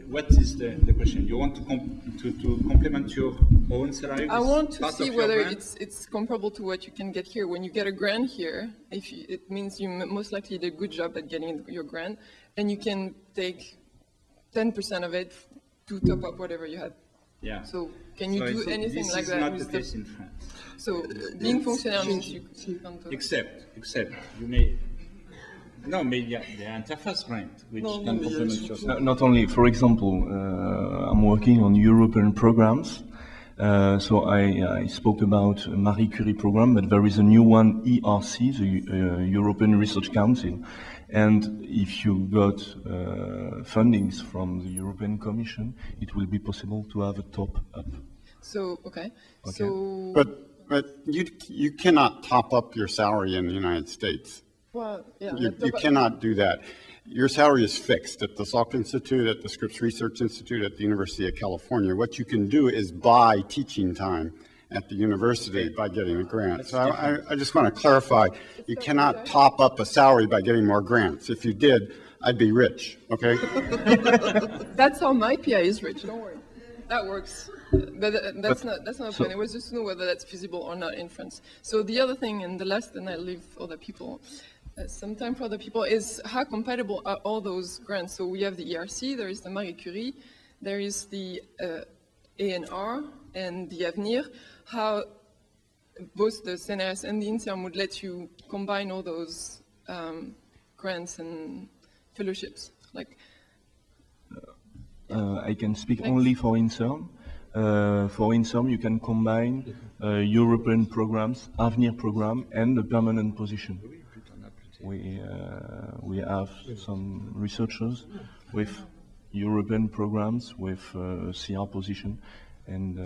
what is the question? You want to complement your own salary? I want to see whether it's comparable to what you can get here. When you get a grant here, it means you most likely did a good job at getting your grant, and you can take 10% of it to top up whatever you had. Yeah. So can you do anything like that? This is not the case in France. So being fonctionnaire means you can't. Except you may. No, maybe the interface grant, which can complement your salary. Not only, for example, I'm working on European programs. So I spoke about Marie Curie program, but there is a new one, ERC, the European Research Council. And if you got fundings from the European Commission, it will be possible to have a top up. So, okay. So, but you cannot top up your salary in the United States. Well, yeah, you cannot do that. Your salary is fixed at the Salk Institute, at the Scripps Research Institute, at the University of California. What you can do is buy teaching time at the university by getting a grant. So I just want to clarify, you cannot top up a salary by getting more grants. If you did, I'd be rich, okay? That's how my PI is rich, don't worry. That works. But that's not the point. It was just to know whether that's feasible or not in France. So the other thing, and the last, and I leave other people, some time for other people, is how compatible are all those grants? So we have the ERC, there is the Marie Curie, there is the ANR and the Avenir. How both the CNRS and the Inserm would let you combine all those grants and fellowships? Like, I can speak only for Inserm. For Inserm, you can combine European programs, Avenir program, and a permanent position. We have some researchers with European programs with CR position, and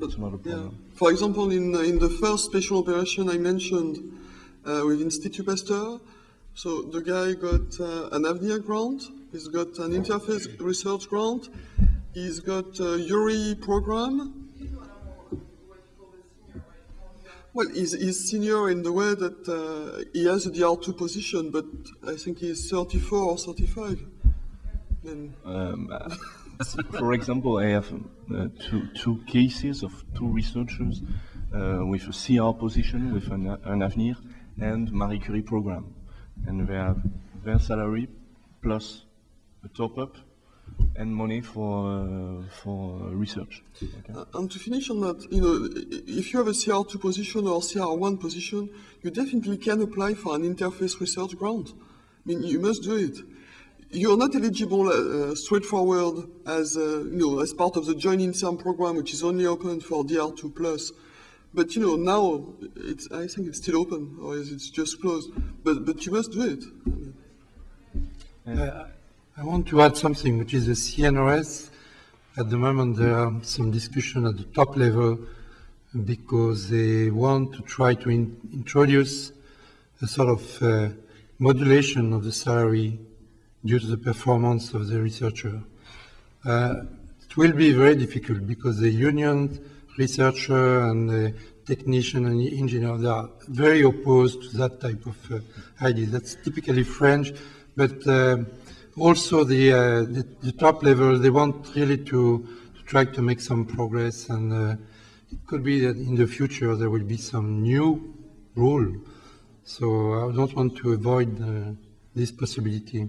it's not a problem. Yeah. For example, in the first special operation I mentioned with Institut Pasteur, so the guy got an Avenir grant, he's got an interface research grant, he's got a URI program. Well, he's senior in the way that he has a DR2 position, but I think he's 34 or 35. For example, I have two cases of two researchers with a CR position with an Avenir and Marie Curie program. And they have their salary plus a top-up and money for research. Okay. And to finish on that, you know, if you have a CR2 position or CR1 position, you definitely can apply for an interface research grant. I mean, you must do it. You're not eligible straightforward as as part of the Joint Inserm program, which is only open for DR2+. But now I think it's still open, or is it just closed? But you must do it. I want to add something, which is the CNRS. At the moment, there are some discussion at the top level because they want to try to introduce a sort of modulation of the salary due to the performance of the researcher. It will be very difficult because the union researcher and the technician and the engineer, they are very opposed to that type of idea. That's typically French, but also the top level, they want really to try to make some progress, and it could be that in the future there will be some new rule. So I don't want to avoid this possibility.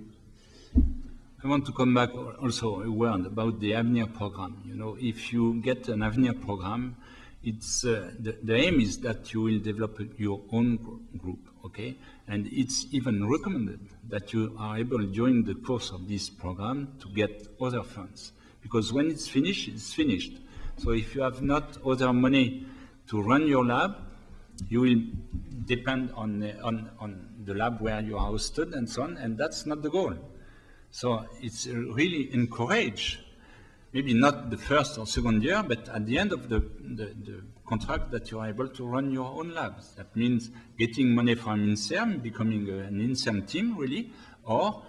I want to come back also a word about the Avenir program. You know, if you get an Avenir program, it's the aim is that you will develop your own group, okay? And it's even recommended that you are able during the course of this program to get other funds, because when it's finished, it's finished. So if you have not other money to run your lab, you will depend on the lab where you are hosted and so on, and that's not the goal. So it's really encouraged, maybe not the first or second year, but at the end of the contract that you are able to run your own labs. That means getting money from Inserm, becoming an Inserm team really, or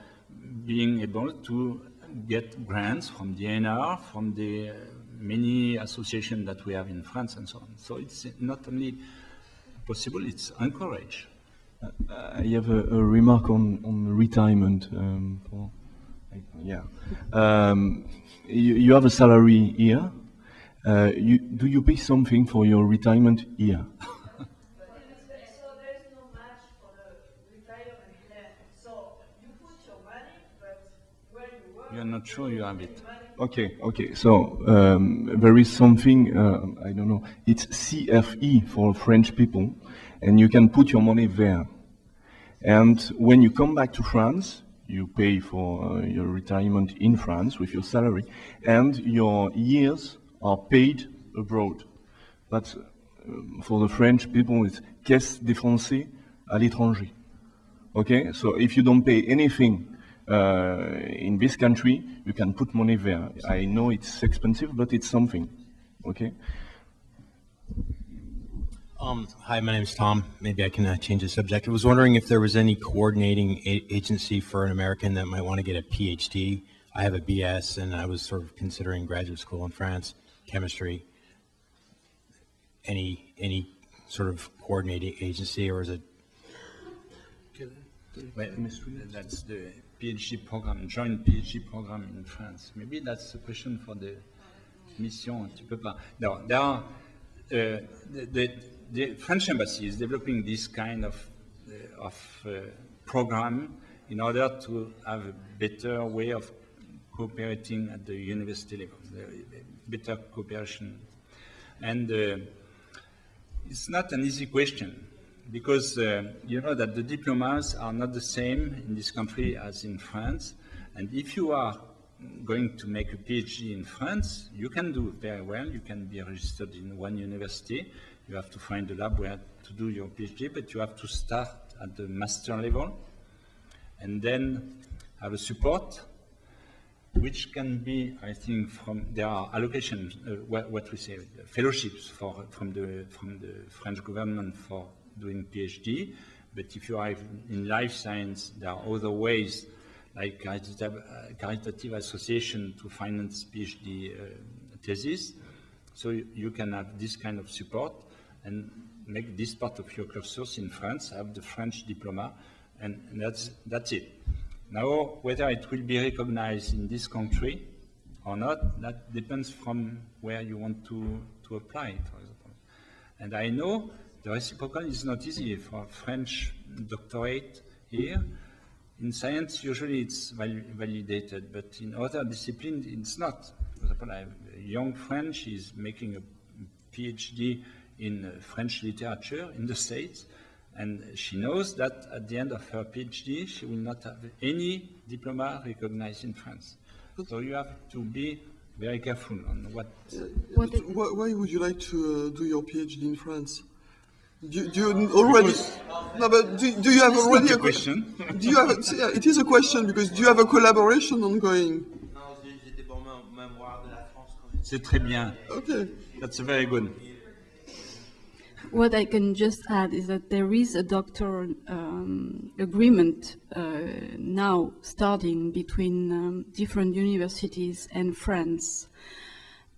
being able to get grants from the NR, from the many associations that we have in France and so on. So it's not only possible, it's encouraged. I have a remark on retirement. You have a salary here. Do you pay something for your retirement here? So there's no match for the retirement plan. So you put your money, but where you work, you're not sure you have it. Okay. So there is something, I don't know, it's CFE for French people, and you can put your money there. And when you come back to France, you pay for your retirement in France with your salary, and your years are paid abroad. That's for the French people, it's Caisse des Français à l'étranger. Okay, so if you don't pay anything in this country, you can put money there. I know it's expensive, but it's something. Okay. Hi, my name is Tom. Maybe I can change the subject. I was wondering if there was any coordinating agency for an American that might want to get a PhD. I have a BS, and I was sort of considering graduate school in France, chemistry. Any sort of coordinating agency, or is it? Well, that's the PhD program, joint PhD program in France. Maybe that's a question for the mission. Tu peux pas. No, there are the French embassy is developing this kind of program in order to have a better way of cooperating at the university level, better cooperation. And it's not an easy question, because you know that the diplomas are not the same in this country as in France. And if you are going to make a PhD in France, you can do very well. You can be registered in one university. You have to find a lab where to do your PhD, but you have to start at the master level and then have a support, which can be, I think, there are allocations, what we say, fellowships from the French government for doing PhD. But if you are in life science, there are other ways, like caritative association to finance PhD thesis. So you can have this kind of support and make this part of your cursus in France, have the French diploma, and that's it. Now, whether it will be recognized in this country or not, that depends from where you want to apply, for example. And I know the reciprocal is not easy for French doctorate here. In science, usually it's validated, but in other disciplines, it's not. For example, I have a young French, is making a PhD in French literature in the States, and she knows that at the end of her PhD, she will not have any diploma recognized in France. So you have to be very careful on what. Why would you like to do your PhD in France? Do you already? No, but do you have already a question? Do you have? It is a question, because do you have a collaboration ongoing? C'est très bien. Okay. That's very good. What I can just add is that there is a doctoral agreement now starting between different universities and France,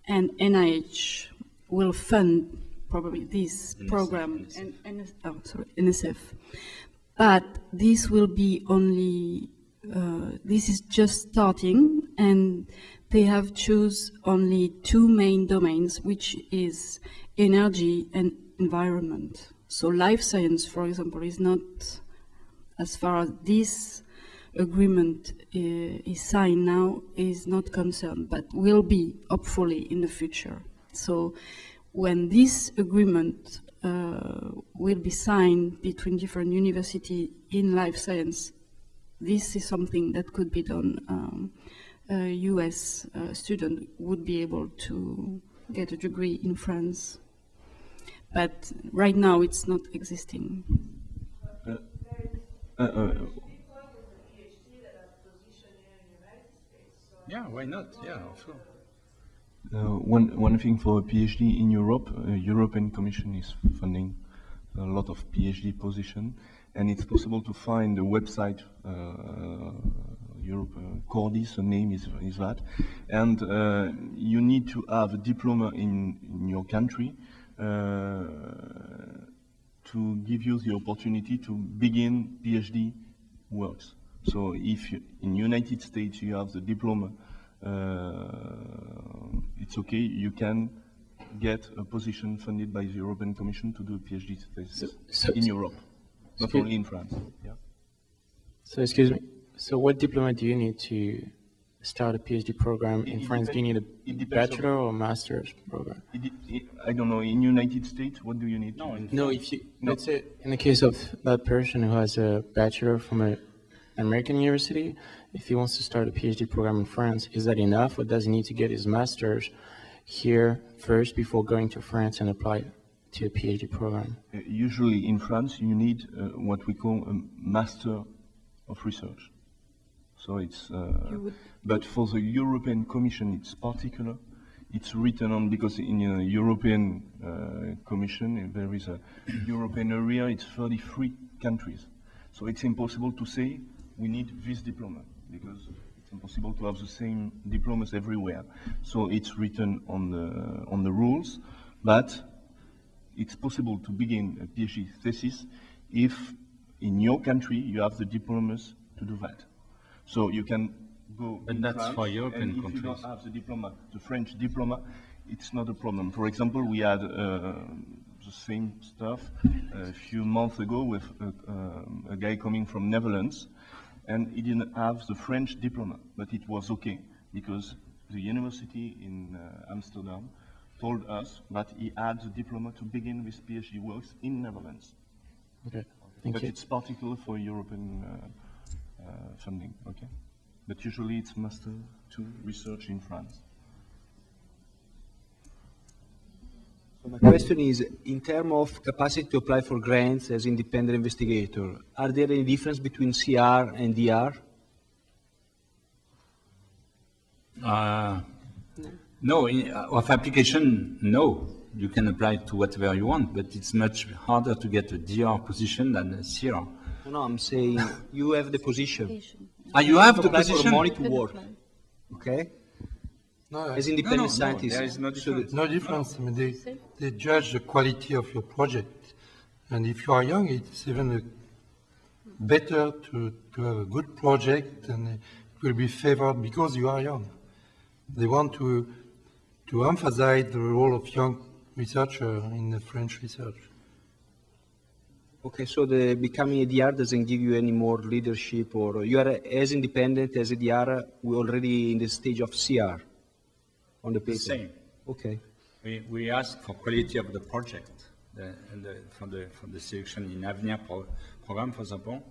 and NIH will fund probably this program, NSF. But this will be only, this is just starting, and they have choose only two main domains, which is energy and environment. So life science, for example, is not, as far as this agreement is signed now is not concerned, but will be, hopefully, in the future. So when this agreement will be signed between different universities in life science, this is something that could be done. A US student would be able to get a degree in France. But right now it's not existing. Yeah, why not? Yeah, sure. One thing for a PhD in Europe, European Commission is funding a lot of PhD position, and it's possible to find a website, Europe, Cordis, the name is that, and you need to have a diploma in your country to give you the opportunity to begin PhD works. So if in United States you have the diploma, it's okay, you can get a position funded by the European Commission to do a PhD thesis in Europe, not only in France. Yeah. So excuse me, so what diploma do you need to start a PhD program in France? Do you need a bachelor or master's program? I don't know, in United States, what do you need? No, if you, let's say in the case of that person who has a bachelor from an American university, if he wants to start a PhD program in France, is that enough, or does he need to get his master's here first before going to France and apply to a PhD program? Usually in France, you need what we call a Master of Research. So it's, but for the European Commission, it's particular. It's written on, because in the European Commission, there is a European area, it's 33 countries. So it's impossible to say we need this diploma, because it's impossible to have the same diplomas everywhere. So it's written on the rules, but it's possible to begin a PhD thesis if in your country you have the diplomas to do that. So you can go. But that's France, for European and if countries. you don't have the diploma, the French diploma, it's not a problem. For example, we had the same stuff a few months ago with a guy coming from Netherlands, and he didn't have the French diploma, but it was okay because the university in Amsterdam told us that he had the diploma to begin with PhD works in Netherlands. Okay, thank but you. it's particular for European funding, okay? But usually it's Master 2 research in France. So my question is, in terms of capacity to apply for grants as independent investigator, are there any difference between CR and DR? No, of application, no. You can apply to whatever you want, but it's much harder to get a DR position than a CR. No, I'm saying you have the position. You have the apply for position? money to work, okay? No, as independent no, scientists. there is no difference. No difference. I mean, they judge the quality of your project. And if you are young, it's even better to have a good project, and it will be favored because you are young. They want to emphasize the role of young researcher in the French research. Okay, so the becoming a DR doesn't give you any more leadership, or you are as independent as a DR, we're already in the stage of CR on the paper. Same. Okay. We ask for quality of the project, for the selection in Avenir program, for example.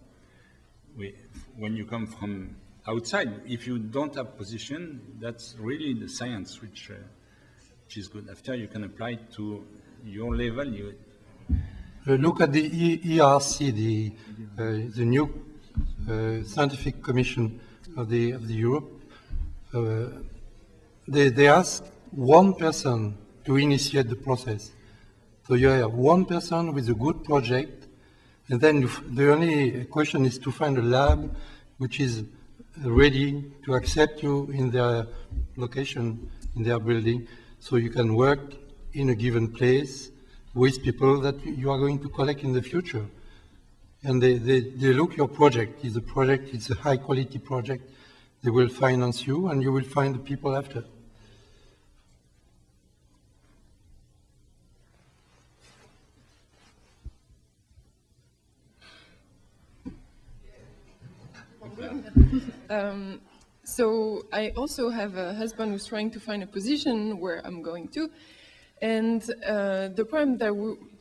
When you come from outside, if you don't have position, that's really the science which is good. After you can apply to your level. Look at the ERC, the new scientific commission of the Europe. They ask one person to initiate the process. So you have one person with a good project, and then the only question is to find a lab which is ready to accept you in their location, in their building, so you can work in a given place with people that you are going to collect in the future. And they look your project. Is a project, it's a high quality project. They will finance you, and you will find the people after. So I also have a husband who's trying to find a position where I'm going to. And the problem that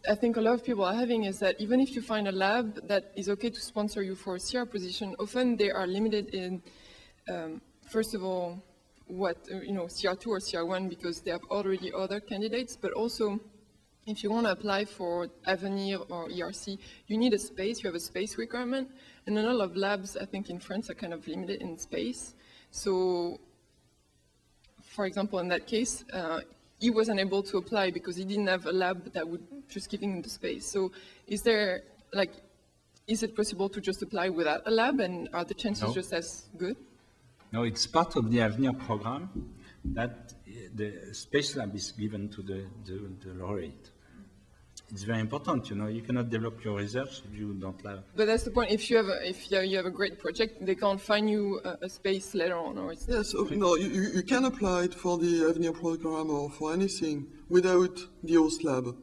I think a lot of people are having is that even if you find a lab that is okay to sponsor you for a CR position, often they are limited in, first of all, what, CR2 or CR1 because they have already other candidates, but also if you want to apply for Avenir or ERC, you need a space, you have a space requirement, and a lot of labs, I think in France, are kind of limited in space. So, for example, in that case, he wasn't able to apply because he didn't have a lab that would just give him the space. So is there, is it possible to just apply without a lab, and are the chances just as good? No, it's part of the Avenir program that the space lab is given to the laureate. It's very important, you cannot develop your research if you don't have. But that's the point. If you have a great project, they can't find you a space later on, or it's yes. No, you can apply it for the Avenir program or for anything without the host lab.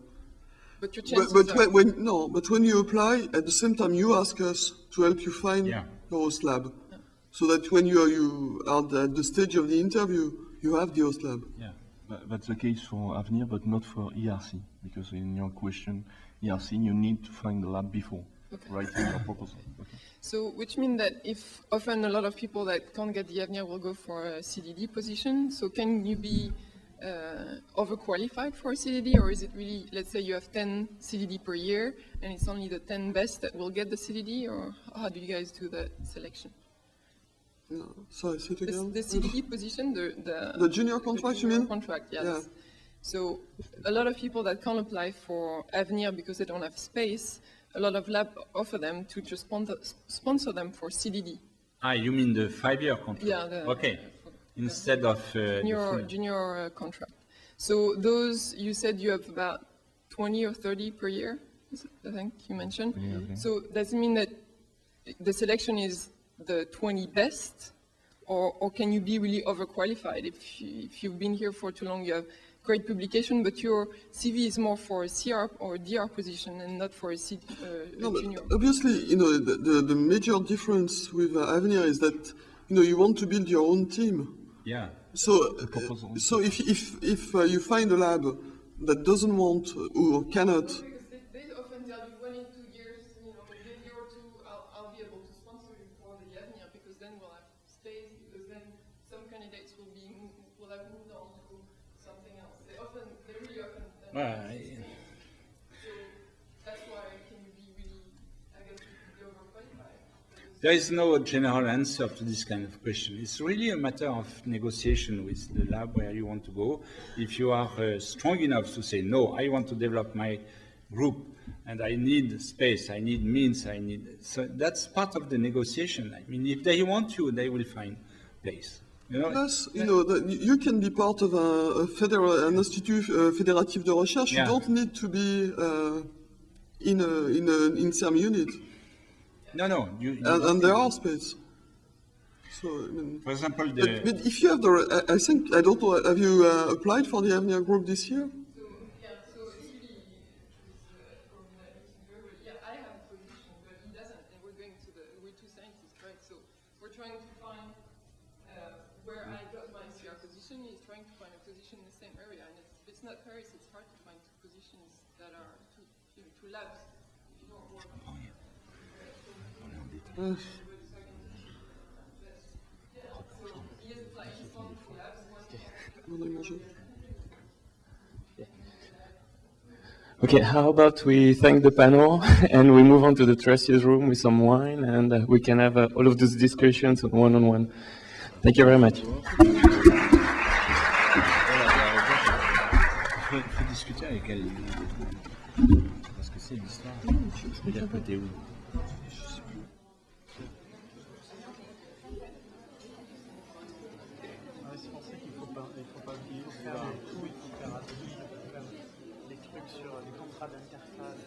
But your chances but when you apply, at the same time you ask us to help you find your host lab, so that when you are at the stage of the interview, you have the host lab. Yeah. That's the case for Avenir, but not for ERC, because in your question, ERC, you need to find the lab before writing your proposal. Okay. So, which means that if often a lot of people that can't get the Avenir will go for a CDD position, so can you be overqualified for a CDD, or is it really, let's say you have 10 CDD per year, and it's only the 10 best that will get the CDD, or how do you guys do that selection? No, sorry, say it again. The CDD position, the junior contract, you mean? Contract, yes. Yeah. So a lot of people that can't apply for Avenir because they don't have space, a lot of labs offer them to just sponsor them for CDD. You mean the 5-year contract? Yeah. Okay. Instead of junior contract. So those, you said you have about 20 or 30 per year, I think you mentioned. Yeah, okay. So does it mean that the selection is the 20 best, or can you be really overqualified? If you've been here for too long, you have great publication, but your CV is more for a CR or DR position and not for a junior. Obviously, the major difference with Avenir is that you want to build your own team. Yeah. So if you find a lab that doesn't want or cannot. They often tell you 1 in 2 years, maybe a year or two, I'll be able to sponsor you for the Avenir because then we'll have space, because then some candidates will have moved on to something else. They really often. So that's why can you be really, I guess, be overqualified. There is no general answer to this kind of question. It's really a matter of negotiation with the lab where you want to go. If you are strong enough to say, no, I want to develop my group, and I need space, I need means, so that's part of the negotiation. I mean, if they want you, they will find place. Plus, you can be part of an institut fédératif de recherche. You don't need to be in an Inserm unit. No. And there are space. So, I mean, for example, but if you have I don't know, have you applied for the Avenir group this year? Not Paris, it's hard to find two positions that are two labs. If you don't work. Okay, how about we thank the panel and we move on to the trustees' room with some wine, and we can have all of those discussions one-on-one. Thank you very much. Faut discuter avec elle. Parce que c'est l'histoire. Dire que t'es où? C'est pour ça qu'il ne faut pas oublier de faire tout, il faut faire les trucs sur les contrats d'interface.